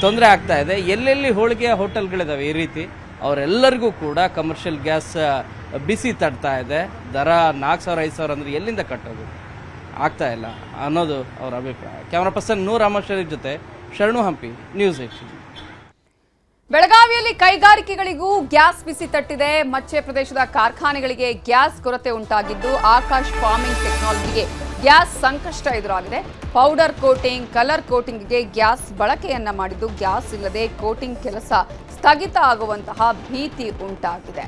ತೊಂದರೆ ಆಗ್ತಾ ಇದೆ. ಎಲ್ಲೆಲ್ಲಿ ಹೋಳಿಗೆ ಹೋಟೆಲ್ಗಳಿದ್ದಾವೆ ಈ ರೀತಿ, ಅವರೆಲ್ಲರಿಗೂ ಕೂಡ ಕಮರ್ಷಿಯಲ್ ಗ್ಯಾಸ್ ಬಿಸಿ ತಡ್ತಾ ಇದೆ. ದರ 4,000-5,000 ಅಂದರೆ ಎಲ್ಲಿಂದ ಕಟ್ಟೋದು, ಆಗ್ತಾ ಇಲ್ಲ ಅನ್ನೋದು ಅವರ ಅಭಿಪ್ರಾಯ. ಕ್ಯಾಮ್ರಾ ಪರ್ಸನ್ ನೂರ್ ಅಮರ್ಶರೀಫ್ ಜೊತೆ ಶರಣು ಹಂಪಿ, ನ್ಯೂಸ್ 18. ಬೆಳಗಾವಿಯಲ್ಲಿ ಕೈಗಾರಿಕೆಗಳಿಗೂ ಗ್ಯಾಸ್ ಬಿಸಿ ತಟ್ಟಿದೆ. ಮಚ್ಚೆ ಪ್ರದೇಶದ ಕಾರ್ಖಾನೆಗಳಿಗೆ ಗ್ಯಾಸ್ ಕೊರತೆ ಉಂಟಾಗಿದ್ದು ಆಕಾಶ್ ಫಾರ್ಮಿಂಗ್ ಟೆಕ್ನಾಲಜಿಗೆ ಗ್ಯಾಸ್ ಸಂಕಷ್ಟ ಎದುರಾಗಿದೆ. ಪೌಡರ್ ಕೋಟಿಂಗ್, ಕಲರ್ ಕೋಟಿಂಗ್ಗೆ ಗ್ಯಾಸ್ ಬಳಕೆಯನ್ನ ಮಾಡಿದ್ದು ಗ್ಯಾಸ್ ಇಲ್ಲದೆ ಕೋಟಿಂಗ್ ಕೆಲಸ ಸ್ಥಗಿತ ಆಗುವಂತಹ ಭೀತಿ ಉಂಟಾಗಿದೆ.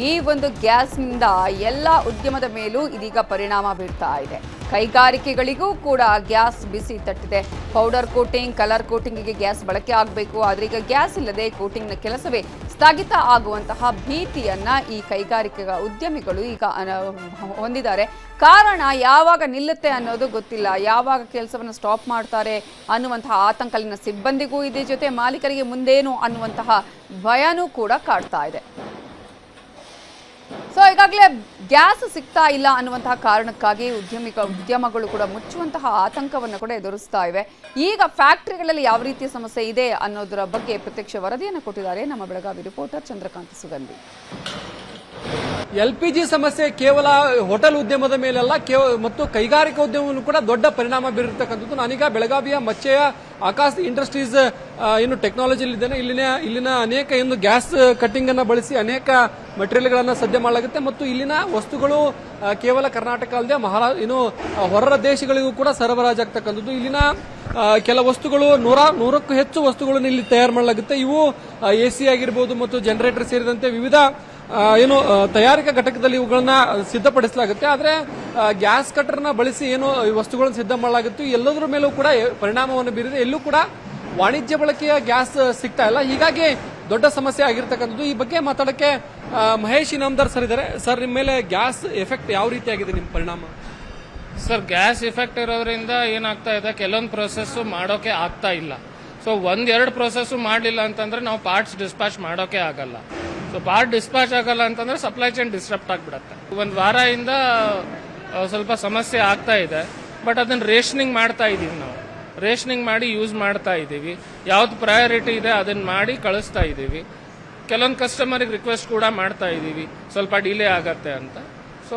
ಈ ಒಂದು ಗ್ಯಾಸ್ನಿಂದ ಎಲ್ಲ ಉದ್ಯಮದ ಮೇಲೂ ಇದೀಗ ಪರಿಣಾಮ ಬೀರ್ತಾ ಇದೆ. ಕೈಗಾರಿಕೆಗಳಿಗೂ ಕೂಡ ಗ್ಯಾಸ್ ಬಿಸಿ ತಟ್ಟಿದೆ. ಪೌಡರ್ ಕೋಟಿಂಗ್, ಕಲರ್ ಕೋಟಿಂಗಿಗೆ ಗ್ಯಾಸ್ ಬಳಕೆ ಆಗಬೇಕು, ಆದರೆ ಈಗ ಗ್ಯಾಸ್ ಇಲ್ಲದೆ ಕೋಟಿಂಗ್ನ ಕೆಲಸವೇ ಸ್ಥಗಿತ ಆಗುವಂತಹ ಭೀತಿಯನ್ನ ಈ ಕೈಗಾರಿಕೆಗಳ ಉದ್ಯಮಿಗಳು ಈಗ ಹೊಂದಿದ್ದಾರೆ. ಕಾರಣ ಯಾವಾಗ ನಿಲ್ಲುತ್ತೆ ಅನ್ನೋದು ಗೊತ್ತಿಲ್ಲ, ಯಾವಾಗ ಕೆಲಸವನ್ನು ಸ್ಟಾಪ್ ಮಾಡ್ತಾರೆ ಅನ್ನುವಂತಹ ಆತಂಕ ಅಲ್ಲಿನ ಸಿಬ್ಬಂದಿಗೂ ಇದೆ, ಜೊತೆ ಮಾಲೀಕರಿಗೆ ಮುಂದೇನು ಅನ್ನುವಂತಹ ಭಯನೂ ಕೂಡ ಕಾಡ್ತಾ ಇದೆ. ಸೊ ಈಗಾಗಲೇ ಗ್ಯಾಸ್ ಸಿಗ್ತಾ ಇಲ್ಲ ಅನ್ನುವಂತಹ ಕಾರಣಕ್ಕಾಗಿ ಉದ್ಯಮಗಳು ಕೂಡ ಮುಚ್ಚುವಂತಹ ಆತಂಕವನ್ನು ಕೂಡ ಎದುರಿಸ್ತಾ ಇವೆ. ಈಗ ಫ್ಯಾಕ್ಟರಿಗಳಲ್ಲಿ ಯಾವ ರೀತಿಯ ಸಮಸ್ಯೆ ಇದೆ ಅನ್ನೋದರ ಬಗ್ಗೆ ಪ್ರತ್ಯಕ್ಷ ವರದಿಯನ್ನು ಕೊಟ್ಟಿದ್ದಾರೆ ನಮ್ಮ ಬೆಳಗಾವಿ ರಿಪೋರ್ಟರ್ ಚಂದ್ರಕಾಂತ್ ಸುಗಂಧಿ. LPG ಸಮಸ್ಯೆ ಕೇವಲ ಹೋಟೆಲ್ ಉದ್ಯಮದ ಮೇಲೆಲ್ಲ ಮತ್ತು ಕೈಗಾರಿಕಾ ಉದ್ಯಮವನ್ನು ಕೂಡ ದೊಡ್ಡ ಪರಿಣಾಮ ಬೀರಿರ್ತಕ್ಕಂಥದ್ದು. ನಾನೀಗ ಬೆಳಗಾವಿಯ ಮಚ್ಚೆಯ ಆಕಾಶ್ ಇಂಡಸ್ಟ್ರೀಸ್ ಏನು ಟೆಕ್ನಾಲಜಿಯಲ್ಲಿ ಇದ್ದೇನೆ. ಇಲ್ಲಿನ ಅನೇಕ ಏನು ಗ್ಯಾಸ್ ಕಟ್ಟಿಂಗ್ ಅನ್ನ ಬಳಸಿ ಅನೇಕ ಮೆಟೀರಿಯಲ್ಗಳನ್ನ ಸದ್ಯ ಮಾಡಲಾಗುತ್ತೆ ಮತ್ತು ಇಲ್ಲಿನ ವಸ್ತುಗಳು ಕೇವಲ ಕರ್ನಾಟಕ ಅಲ್ಲದೆ ಹೊರ ದೇಶಗಳಿಗೂ ಕೂಡ ಸರಬರಾಜಾಗ್ತಕ್ಕಂಥದ್ದು. ಇಲ್ಲಿನ ಕೆಲ ವಸ್ತುಗಳು 100ಕ್ಕೂ ಹೆಚ್ಚು ವಸ್ತುಗಳನ್ನು ಇಲ್ಲಿ ತಯಾರು ಮಾಡಲಾಗುತ್ತೆ. ಇವು AC ಆಗಿರ್ಬೋದು ಮತ್ತು ಜನರೇಟರ್ ಸೇರಿದಂತೆ ವಿವಿಧ ತಯಾರಿಕಾ ಘಟಕದಲ್ಲಿ ಇವುಗಳನ್ನ ಸಿದ್ಧಪಡಿಸಲಾಗುತ್ತೆ. ಆದರೆ ಗ್ಯಾಸ್ ಕಟ್ಟರ್ನ ಬಳಸಿ ಈ ವಸ್ತುಗಳನ್ನು ಸಿದ್ಧ ಮಾಡಲಾಗುತ್ತೆ. ಎಲ್ಲದರ ಮೇಲೂ ಕೂಡ ಪರಿಣಾಮವನ್ನು ಬೀರಿದೆ. ಎಲ್ಲೂ ಕೂಡ ವಾಣಿಜ್ಯ ಬಳಕೆಯ ಗ್ಯಾಸ್ ಸಿಗ್ತಾ ಇಲ್ಲ. ಹೀಗಾಗಿ ದೊಡ್ಡ ಸಮಸ್ಯೆ ಆಗಿರ್ತಕ್ಕಂಥದ್ದು. ಈ ಬಗ್ಗೆ ಮಾತಾಡಕ್ಕೆ ಮಹೇಶ್ ಇನಾಮದಾರ್ ಸರ್ ಇದ್ದಾರೆ. ಸರ್, ನಿಮ್ಮ ಮೇಲೆ ಗ್ಯಾಸ್ ಎಫೆಕ್ಟ್ ಯಾವ ರೀತಿ ಆಗಿದೆ, ನಿಮ್ಮ ಪರಿಣಾಮ? ಸರ್, ಗ್ಯಾಸ್ ಎಫೆಕ್ಟ್ ಇರೋದ್ರಿಂದ ಏನಾಗ್ತಾ ಇದೆ, ಕೆಲವೊಂದು ಪ್ರೊಸೆಸ್ ಮಾಡೋಕೆ ಆಗ್ತಾ ಇಲ್ಲ. ಸೊ 1-2 ಪ್ರೊಸೆಸ್ ಮಾಡಲಿಲ್ಲ ಅಂತಂದ್ರೆ ನಾವು ಪಾರ್ಟ್ಸ್ ಡಿಸ್ಪ್ಯಾಚ್ ಮಾಡೋಕೆ ಆಗಲ್ಲ. ಸೊ ಪಾರ್ಟ್ ಡಿಸ್ಪ್ಯಾಚ್ ಆಗಲ್ಲ ಅಂತಂದ್ರೆ ಸಪ್ಲೈ ಚೈನ್ ಡಿಸ್ಟರ್ಬ್ ಆಗಿಬಿಡುತ್ತೆ. 1 ವಾರದಿಂದ ಸ್ವಲ್ಪ ಸಮಸ್ಯೆ ಆಗ್ತಾ ಇದೆ. ಬಟ್ ಅದನ್ನ ರೇಷನಿಂಗ್ ಮಾಡ್ತಾ ಇದೀವಿ. ನಾವು ರೇಷನಿಂಗ್ ಮಾಡಿ ಯೂಸ್ ಮಾಡ್ತಾ ಇದ್ದೀವಿ. ಯಾವ್ದು ಪ್ರಯಾರಿಟಿ ಇದೆ ಅದನ್ನ ಮಾಡಿ ಕಳಿಸ್ತಾ ಇದ್ದೀವಿ. ಕೆಲವೊಂದು ಕಸ್ಟಮರಿಗೆ ರಿಕ್ವೆಸ್ಟ್ ಕೂಡ ಮಾಡ್ತಾ ಇದ್ದೀವಿ, ಸ್ವಲ್ಪ ಡಿಲೇ ಆಗತ್ತೆ ಅಂತ. ಸೊ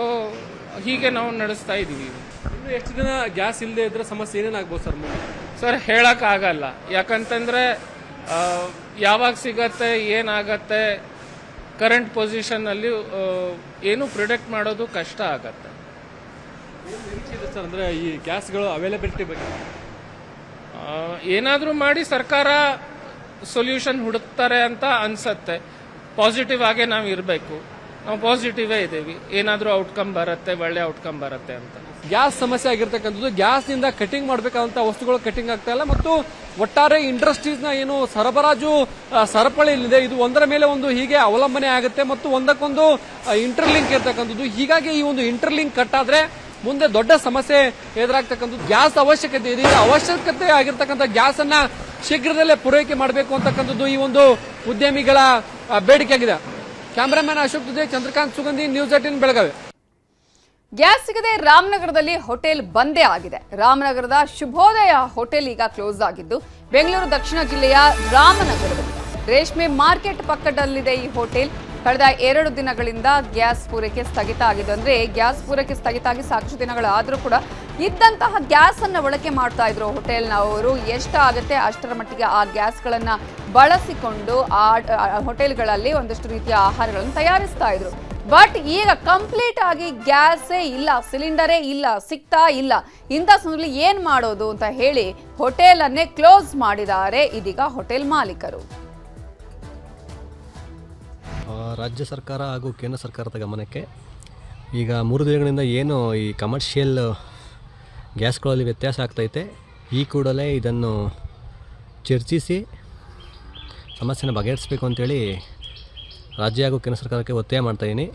ಹೀಗೆ ನಾವು ನಡೆಸ್ತಾ ಇದ್ದೀವಿ. ಇನ್ನು ಎಷ್ಟು ದಿನ ಗ್ಯಾಸ್ ಇಲ್ಲದೆ ಇದ್ರೆ ಸಮಸ್ಯೆ ಏನೇನಾಗ್ಬೋದು ಸರ್? ಸರ್, ಹೇಳಕ್ ಆಗಲ್ಲ. ಯಾಕಂತಂದ್ರೆ ಯಾವಾಗ ಸಿಗತ್ತೆ, ಏನಾಗತ್ತೆ, ಕರೆಂಟ್ ಪೊಸಿಷನ್ ಅಲ್ಲಿ ಏನು ಪ್ರಿಡಿಕ್ಟ್ ಮಾಡೋದು ಕಷ್ಟ ಆಗತ್ತೆ. ಸರ್, ಅಂದ್ರೆ ಈ ಗ್ಯಾಸ್ಗಳು ಅವೈಲಬಿಲಿಟಿ ಬಗ್ಗೆ ಏನಾದ್ರೂ ಮಾಡಿ ಸರ್ಕಾರ ಸೊಲ್ಯೂಷನ್ ಹುಡುಕ್ತಾರೆ ಅಂತ ಅನ್ಸತ್ತೆ. ಪಾಸಿಟಿವ್ ಆಗೇ ನಾವು ಇರಬೇಕು. ನಾವು ಪಾಸಿಟಿವೇ ಇದ್ದೀವಿ. ಏನಾದ್ರೂ ಔಟ್ಕಮ್ ಬರುತ್ತೆ, ಒಳ್ಳೆ ಔಟ್ಕಮ್ ಬರುತ್ತೆ ಅಂತ. ಗ್ಯಾಸ್ ಸಮಸ್ಯೆ ಆಗಿರ್ತಕ್ಕಂಥದ್ದು. ಗ್ಯಾಸ್ನಿಂದ ಕಟಿಂಗ್ ಮಾಡಬೇಕಾದಂತ ವಸ್ತುಗಳು ಕಟಿಂಗ್ ಆಗ್ತಾ ಇಲ್ಲ ಮತ್ತು ಒಟ್ಟಾರೆ ಇಂಡಸ್ಟ್ರೀಸ್ನ ಏನು ಸರಬರಾಜು ಸರಪಳಿ ಇದೆ, ಇದು ಒಂದರ ಮೇಲೆ ಒಂದು ಹೀಗೆ ಅವಲಂಬನೆ ಆಗುತ್ತೆ ಮತ್ತು ಒಂದಕ್ಕೊಂದು ಇಂಟರ್ಲಿಂಕ್ ಇರ್ತಕ್ಕಂಥದ್ದು. ಹೀಗಾಗಿ ಈ ಒಂದು ಇಂಟರ್ಲಿಂಕ್ ಕಟ್ ಆದ್ರೆ ಮುಂದೆ ದೊಡ್ಡ ಸಮಸ್ಯೆ ಎದುರಾಗ್ತಕ್ಕಂಥದ್ದು. ಗ್ಯಾಸ್ ಅವಶ್ಯಕತೆ ಇದೆ. ಅವಶ್ಯಕತೆ ಆಗಿರ್ತಕ್ಕಂಥ ಗ್ಯಾಸ್ ಅನ್ನ ಶೀಘ್ರದಲ್ಲೇ ಪೂರೈಕೆ ಮಾಡಬೇಕು ಅಂತಕ್ಕಂಥದ್ದು ಈ ಒಂದು ಉದ್ಯಮಿಗಳ ಬೇಡಿಕೆ ಆಗಿದೆ. ಕ್ಯಾಮರಾಮನ್ ಅಶೋಕ್ ಜೊತೆ ಚಂದ್ರಕಾಂತ್ ಸುಗಂಧಿ, ನ್ಯೂಸ್ 18 ಬೆಳಗಾವಿ. ಗ್ಯಾಸ್ ಸಿಗದೆ ರಾಮನಗರದಲ್ಲಿ ಹೋಟೆಲ್ ಬಂದೇ ಆಗಿದೆ. ರಾಮನಗರದ ಶುಭೋದಯ ಹೋಟೆಲ್ ಈಗ ಕ್ಲೋಸ್ ಆಗಿದ್ದು, ಬೆಂಗಳೂರು ದಕ್ಷಿಣ ಜಿಲ್ಲೆಯ ರಾಮನಗರದಲ್ಲಿ ರೇಷ್ಮೆ ಮಾರ್ಕೆಟ್ ಪಕ್ಕದಲ್ಲಿದೆ ಈ ಹೋಟೆಲ್. ಕಳೆದ 2 ದಿನಗಳಿಂದ ಗ್ಯಾಸ್ ಪೂರೈಕೆ ಸ್ಥಗಿತ ಆಗಿದೆ. ಅಂದ್ರೆ ಗ್ಯಾಸ್ ಪೂರೈಕೆ ಸ್ಥಗಿತ ಆಗಿ ಸಾಕಷ್ಟು ದಿನಗಳಾದರೂ ಕೂಡ ಇದ್ದಂತಹ ಗ್ಯಾಸ್ ಅನ್ನ ಬಳಕೆ ಮಾಡ್ತಾ ಇದ್ರು ಹೋಟೆಲ್ನವರು. ಎಷ್ಟಾಗುತ್ತೆ ಅಷ್ಟರ ಮಟ್ಟಿಗೆ ಆ ಗ್ಯಾಸ್ಗಳನ್ನ ಬಳಸಿಕೊಂಡು ಆ ಹೋಟೆಲ್ಗಳಲ್ಲಿ ಒಂದಷ್ಟು ರೀತಿಯ ಆಹಾರಗಳನ್ನು ತಯಾರಿಸ್ತಾ ಇದ್ರು. ಬಟ್ ಈಗ ಕಂಪ್ಲೀಟ್ ಆಗಿ ಗ್ಯಾಸೇ ಇಲ್ಲ, ಸಿಲಿಂಡರೇ ಇಲ್ಲ, ಸಿಗ್ತಾ ಇಲ್ಲ. ಇಂಥ ಸಂದರ್ಭದಲ್ಲಿ ಏನ್ ಮಾಡೋದು ಅಂತ ಹೇಳಿ ಹೋಟೆಲ್ ಅನ್ನೇ ಕ್ಲೋಸ್ ಮಾಡಿದ್ದಾರೆ ಇದೀಗ ಹೋಟೆಲ್ ಮಾಲೀಕರು. ರಾಜ್ಯ ಸರ್ಕಾರ ಹಾಗೂ ಕೇಂದ್ರ ಸರ್ಕಾರದ ಗಮನಕ್ಕೆ ಈಗ 3 ದಿನಗಳಿಂದ ಏನು ಈ ಕಮರ್ಷಿಯಲ್ ಗ್ಯಾಸ್ಗಳಲ್ಲಿ ವ್ಯತ್ಯಾಸ ಆಗ್ತೈತೆ, ಈ ಕೂಡಲೇ ಇದನ್ನು ಚರ್ಚಿಸಿ ಸಮಸ್ಯೆನ ಬಗೆಹರಿಸಬೇಕು ಅಂತೇಳಿ ರಾಜ್ಯ ಹಾಗೂ ಕೇಂದ್ರ ಸರ್ಕಾರಕ್ಕೆ ಒತ್ತಾಯ ಮಾಡ್ತಾಯಿದ್ದೀನಿ.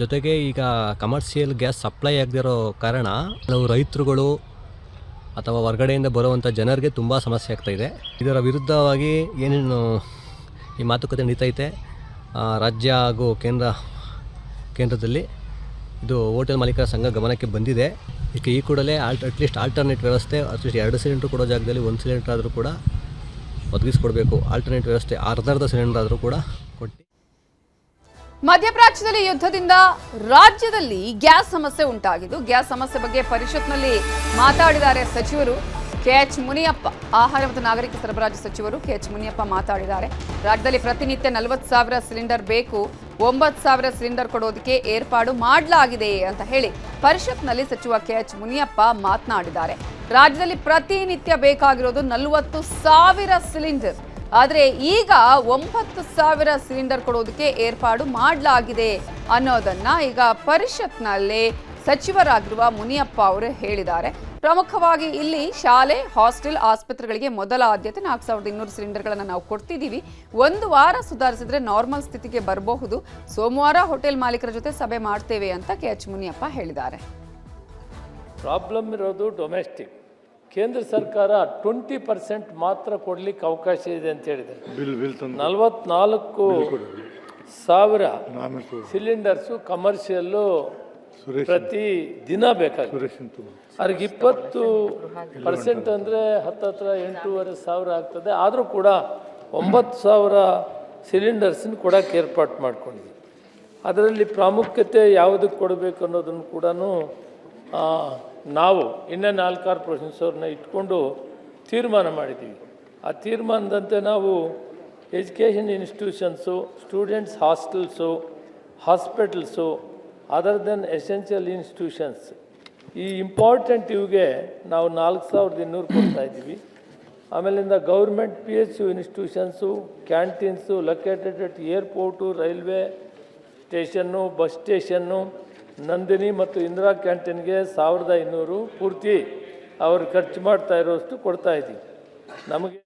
ಜೊತೆಗೆ ಈಗ ಕಮರ್ಷಿಯಲ್ ಗ್ಯಾಸ್ ಸಪ್ಲೈ ಆಗದಿರೋ ಕಾರಣ ಕೆಲವು ರೈತರುಗಳು ಅಥವಾ ಹೊರಗಡೆಯಿಂದ ಬರುವಂಥ ಜನರಿಗೆ ತುಂಬ ಸಮಸ್ಯೆ ಆಗ್ತಾಯಿದೆ. ಇದರ ವಿರುದ್ಧವಾಗಿ ಏನೇನು ಈ ಮಾತುಕತೆ ನಡೀತೈತೆ ರಾಜ್ಯ ಹಾಗೂ ಕೇಂದ್ರದಲ್ಲಿ ಇದು ಹೋಟೆಲ್ ಮಾಲೀಕರ ಸಂಘ ಗಮನಕ್ಕೆ ಬಂದಿದೆ. ಈ ಕೂಡಲೇ ಅಟ್ಲೀಸ್ಟ್ ಆಲ್ಟರ್ನೇಟ್ ವ್ಯವಸ್ಥೆ, ಅಟ್ಲೀಸ್ಟ್ 2 ಸಿಲಿಂಡರ್ ಕೊಡೋ ಜಾಗದಲ್ಲಿ 1 ಸಿಲಿಂಡರ್ ಆದರೂ ಕೂಡ ಒದಗಿಸ್ಕೊಡ್ಬೇಕು. ಆಲ್ಟರ್ನೇಟ್ ವ್ಯವಸ್ಥೆ ಅರ್ಧ ಸಿಲಿಂಡರ್ ಆದರೂ ಕೂಡ ಕೊಟ್ಟು. ಮಧ್ಯಪ್ರಾಚ್ಯದಲ್ಲಿ ಯುದ್ಧದಿಂದ ರಾಜ್ಯದಲ್ಲಿ ಗ್ಯಾಸ್ ಸಮಸ್ಯೆ ಉಂಟಾಗಿದ್ದು, ಗ್ಯಾಸ್ ಸಮಸ್ಯೆ ಬಗ್ಗೆ ಪರಿಷತ್ನಲ್ಲಿ ಮಾತಾಡಿದ್ದಾರೆ ಸಚಿವರು KH ಮುನಿಯಪ್ಪ. ಆಹಾರ ಮತ್ತು ನಾಗರಿಕ ಸರಬರಾಜು ಸಚಿವರು KH ಮುನಿಯಪ್ಪ ಮಾತಾಡಿದ್ದಾರೆ. ರಾಜ್ಯದಲ್ಲಿ ಪ್ರತಿನಿತ್ಯ 40,000 ಸಿಲಿಂಡರ್ ಬೇಕು, 9,000 ಸಿಲಿಂಡರ್ ಕೊಡೋದಕ್ಕೆ ಏರ್ಪಾಡು ಮಾಡಲಾಗಿದೆ ಅಂತ ಹೇಳಿ ಪರಿಷತ್ನಲ್ಲಿ ಸಚಿವ KH ಮುನಿಯಪ್ಪ ಮಾತನಾಡಿದ್ದಾರೆ. ರಾಜ್ಯದಲ್ಲಿ ಪ್ರತಿನಿತ್ಯ ಬೇಕಾಗಿರೋದು 40,000 ಸಿಲಿಂಡರ್. ಆದರೆ ಈಗ 9,000 ಸಿಲಿಂಡರ್ ಕೊಡೋದಕ್ಕೆ ಏರ್ಪಾಡು ಮಾಡಲಾಗಿದೆ ಅನ್ನೋದನ್ನ ಈಗ ಪರಿಷತ್ನಲ್ಲಿ ಸಚಿವರಾಗಿರುವ ಮುನಿಯಪ್ಪ ಅವರು ಹೇಳಿದ್ದಾರೆ. ಪ್ರಮುಖವಾಗಿ ಇಲ್ಲಿ ಶಾಲೆ, ಹಾಸ್ಟೆಲ್, ಆಸ್ಪತ್ರೆಗಳಿಗೆ ಮೊದಲ ಆದ್ಯತೆ 4,200 ಸಿಲಿಂಡರ್ಗಳನ್ನು ನಾವು ಕೊಡ್ತಿದ್ದೀವಿ. 1 ವಾರ ಸುಧಾರಿಸಿದ್ರೆ ನಾರ್ಮಲ್ ಸ್ಥಿತಿಗೆ ಬರಬಹುದು. ಸೋಮವಾರ ಹೋಟೆಲ್ ಮಾಲೀಕರ ಜೊತೆ ಸಭೆ ಮಾಡ್ತೇವೆ ಅಂತ KH ಮುನಿಯಪ್ಪ ಹೇಳಿದ್ದಾರೆ. ಪ್ರಾಬ್ಲಮ್ ಇರೋದು ಡೊಮೆಸ್ಟಿಕ್. ಕೇಂದ್ರ ಸರ್ಕಾರ 20% ಮಾತ್ರ ಕೊಡ್ಲಿಕ್ಕೆ ಅವಕಾಶ ಇದೆ ಅಂತ ಹೇಳಿದೆ. 44,000 ಸಿಲಿಂಡರ್ಸು ಕಮರ್ಷಿಯಲ್ಲು ಪ್ರತಿ ದಿನ ಬೇಕಾಗುತ್ತೆ. ಅವ್ರಿಗೆ 20% ಅಂದರೆ ಹತ್ತಿರ 8,500 ಆಗ್ತದೆ. ಆದರೂ ಕೂಡ 9,000 ಸಿಲಿಂಡರ್ಸನ್ನು ಕೊಡೋಕ್ಕೆ ಏರ್ಪಾಟ್ ಮಾಡ್ಕೊಂಡಿದ್ವಿ. ಅದರಲ್ಲಿ ಪ್ರಾಮುಖ್ಯತೆ ಯಾವುದಕ್ಕೆ ಕೊಡಬೇಕು ಅನ್ನೋದನ್ನು ಕೂಡ ನಾವು ಇನ್ನೂ 4-6 ಪ್ರೊಫೆಸರ್ನ ಇಟ್ಕೊಂಡು ತೀರ್ಮಾನ ಮಾಡಿದ್ದೀವಿ. ಆ ತೀರ್ಮಾನದಂತೆ ನಾವು education institutions, students hostels, hospitals, other than essential institutions, ಈ ಇಂಪಾರ್ಟೆಂಟ್ ಇವಿಗೆ ನಾವು 4200 ಕೊಡ್ತಾ ಇದ್ದೀವಿ. ಆಮೇಲಿಂದ government PSU institutions, canteens located at airport, railway station, bus station, Nandini ಮತ್ತು ಇಂದಿರಾ ಕ್ಯಾಂಟೀನ್ಗೆ 1200 ಪೂರ್ತಿ ಅವರು ಖರ್ಚು ಮಾಡ್ತಾ ಇರೋಷ್ಟು ಕೊಡ್ತಾ ಇದ್ದೀವಿ. ನಮಗೆ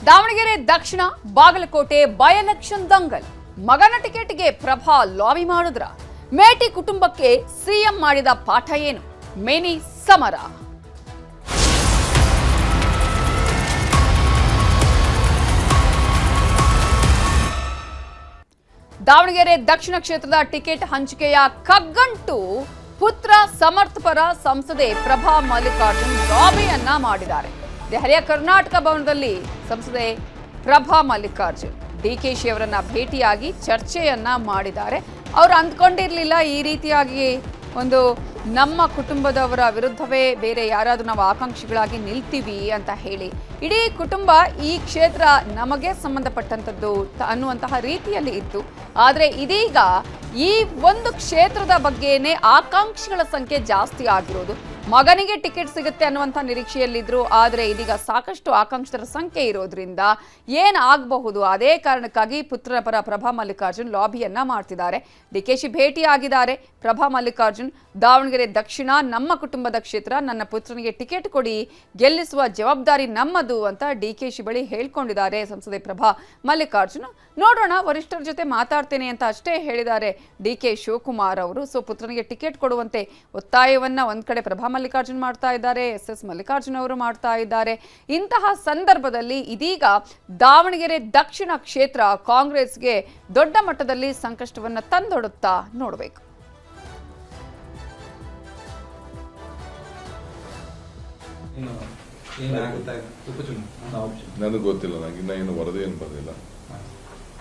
ದಾವಣಗೆರೆ ದಕ್ಷಿಣ ಬಾಗಲಕೋಟೆ ಬೈ ಎಲೆಕ್ಷನ್ ದಂಗಲ್. ಮಗನ ಟಿಕೆಟ್ಗೆ ಪ್ರಭಾ ಲಾಬಿ ಮಾಡಿದ್ರ? ಮೇಟಿ ಕುಟುಂಬಕ್ಕೆ ಸಿಎಂ ಮಾಡಿದ ಪಾಠ ಏನು? ಮಿನಿ ಸಮರ. ದಾವಣಗೆರೆ ದಕ್ಷಿಣ ಕ್ಷೇತ್ರದ ಟಿಕೆಟ್ ಹಂಚಿಕೆಯ ಕಗ್ಗಂಟು ಪುತ್ರ ಸಮರ್ಥಪರ ಸಂಸದೆ ಪ್ರಭಾ ಮಲ್ಲಿಕಾರ್ಜುನ್ ಲಾಬಿಯನ್ನ ಮಾಡಿದ್ದಾರೆ. ದೆಹಲಿಯ ಕರ್ನಾಟಕ ಭವನದಲ್ಲಿ ಸಂಸದೆ ಪ್ರಭಾ ಮಲ್ಲಿಕಾರ್ಜುನ್ ಡಿಕೆಶಿ ಅವರನ್ನ ಭೇಟಿಯಾಗಿ ಚರ್ಚೆಯನ್ನ ಮಾಡಿದ್ದಾರೆ. ಅವರು ಅಂದ್ಕೊಂಡಿರಲಿಲ್ಲ ಈ ರೀತಿಯಾಗಿ ಒಂದು ನಮ್ಮ ಕುಟುಂಬದವರ ವಿರುದ್ಧವೇ ಬೇರೆ ಯಾರಾದರೂ ನಾವು ಆಕಾಂಕ್ಷಿಗಳಾಗಿ ನಿಲ್ತೀವಿ ಅಂತ ಹೇಳಿ. ಇಡೀ ಕುಟುಂಬ ಈ ಕ್ಷೇತ್ರ ನಮಗೆ ಸಂಬಂಧಪಟ್ಟಂಥದ್ದು ಅನ್ನುವಂತಹ ರೀತಿಯಲ್ಲಿ ಇತ್ತು. ಆದರೆ ಇದೀಗ ಈ ಒಂದು ಕ್ಷೇತ್ರದ ಬಗ್ಗೆನೇ ಆಕಾಂಕ್ಷಿಗಳ ಸಂಖ್ಯೆ ಜಾಸ್ತಿ ಆಗಿರೋದು. ಮಗನಿಗೆ ಟಿಕೆಟ್ ಸಿಗುತ್ತೆ ಅನ್ನುವಂಥ ನಿರೀಕ್ಷೆಯಲ್ಲಿದ್ರು. ಆದರೆ ಇದೀಗ ಸಾಕಷ್ಟು ಆಕಾಂಕ್ಷಿತರ ಸಂಖ್ಯೆ ಇರೋದ್ರಿಂದ ಏನಾಗಬಹುದು, ಅದೇ ಕಾರಣಕ್ಕಾಗಿ ಪುತ್ರನ ಪರ ಪ್ರಭಾ ಮಲ್ಲಿಕಾರ್ಜುನ್ ಲಾಬಿಯನ್ನ ಮಾಡ್ತಿದ್ದಾರೆ. ಡಿಕೆಶಿ ಭೇಟಿಯಾಗಿದ್ದಾರೆ. ಪ್ರಭಾ ಮಲ್ಲಿಕಾರ್ಜುನ್ ದಾವಣಗೆರೆ ದಕ್ಷಿಣ ನಮ್ಮ ಕುಟುಂಬದ ಕ್ಷೇತ್ರ, ನನ್ನ ಪುತ್ರನಿಗೆ ಟಿಕೆಟ್ ಕೊಡಿ, ಗೆಲ್ಲಿಸುವ ಜವಾಬ್ದಾರಿ ನಮ್ಮದು ಅಂತ ಡಿಕೆಶಿ ಬಳಿ ಹೇಳ್ಕೊಂಡಿದ್ದಾರೆ ಸಂಸದೆ ಪ್ರಭಾ ಮಲ್ಲಿಕಾರ್ಜುನ್. ನೋಡೋಣ, ವರಿಷ್ಠರ ಜೊತೆ ಮಾತಾಡ್ತೇನೆ ಅಂತ ಅಷ್ಟೇ ಹೇಳಿದ್ದಾರೆ ಡಿಕೆ ಶಿವಕುಮಾರ್ ಅವರು. ಸೊ ಪುತ್ರನಿಗೆ ಟಿಕೆಟ್ ಕೊಡುವಂತೆ ಒತ್ತಾಯವನ್ನ ಒಂದ್ ಕಡೆ ಪ್ರಭಾ ಮಲ್ಲಿಕಾರ್ಜುನ್ ಮಾಡ್ತಾ ಇದ್ದಾರೆ, SS ಮಲ್ಲಿಕಾರ್ಜುನ್ ಅವರು ಮಾಡ್ತಾ ಇದ್ದಾರೆ. ಇಂತಹ ಸಂದರ್ಭದಲ್ಲಿ ಇದೀಗ ದಾವಣಗೆರೆ ದಕ್ಷಿಣ ಕ್ಷೇತ್ರ ಕಾಂಗ್ರೆಸ್ಗೆ ದೊಡ್ಡ ಮಟ್ಟದಲ್ಲಿ ಸಂಕಷ್ಟವನ್ನ ತಂದೊಡುತ್ತಾ ನೋಡಬೇಕು. ನನಗೆ ಗೊತ್ತಿಲ್ಲ, ನನಗೆ ಇನ್ನೂ ಏನು ವರದಿ ಏನು ಬಂದಿಲ್ಲ.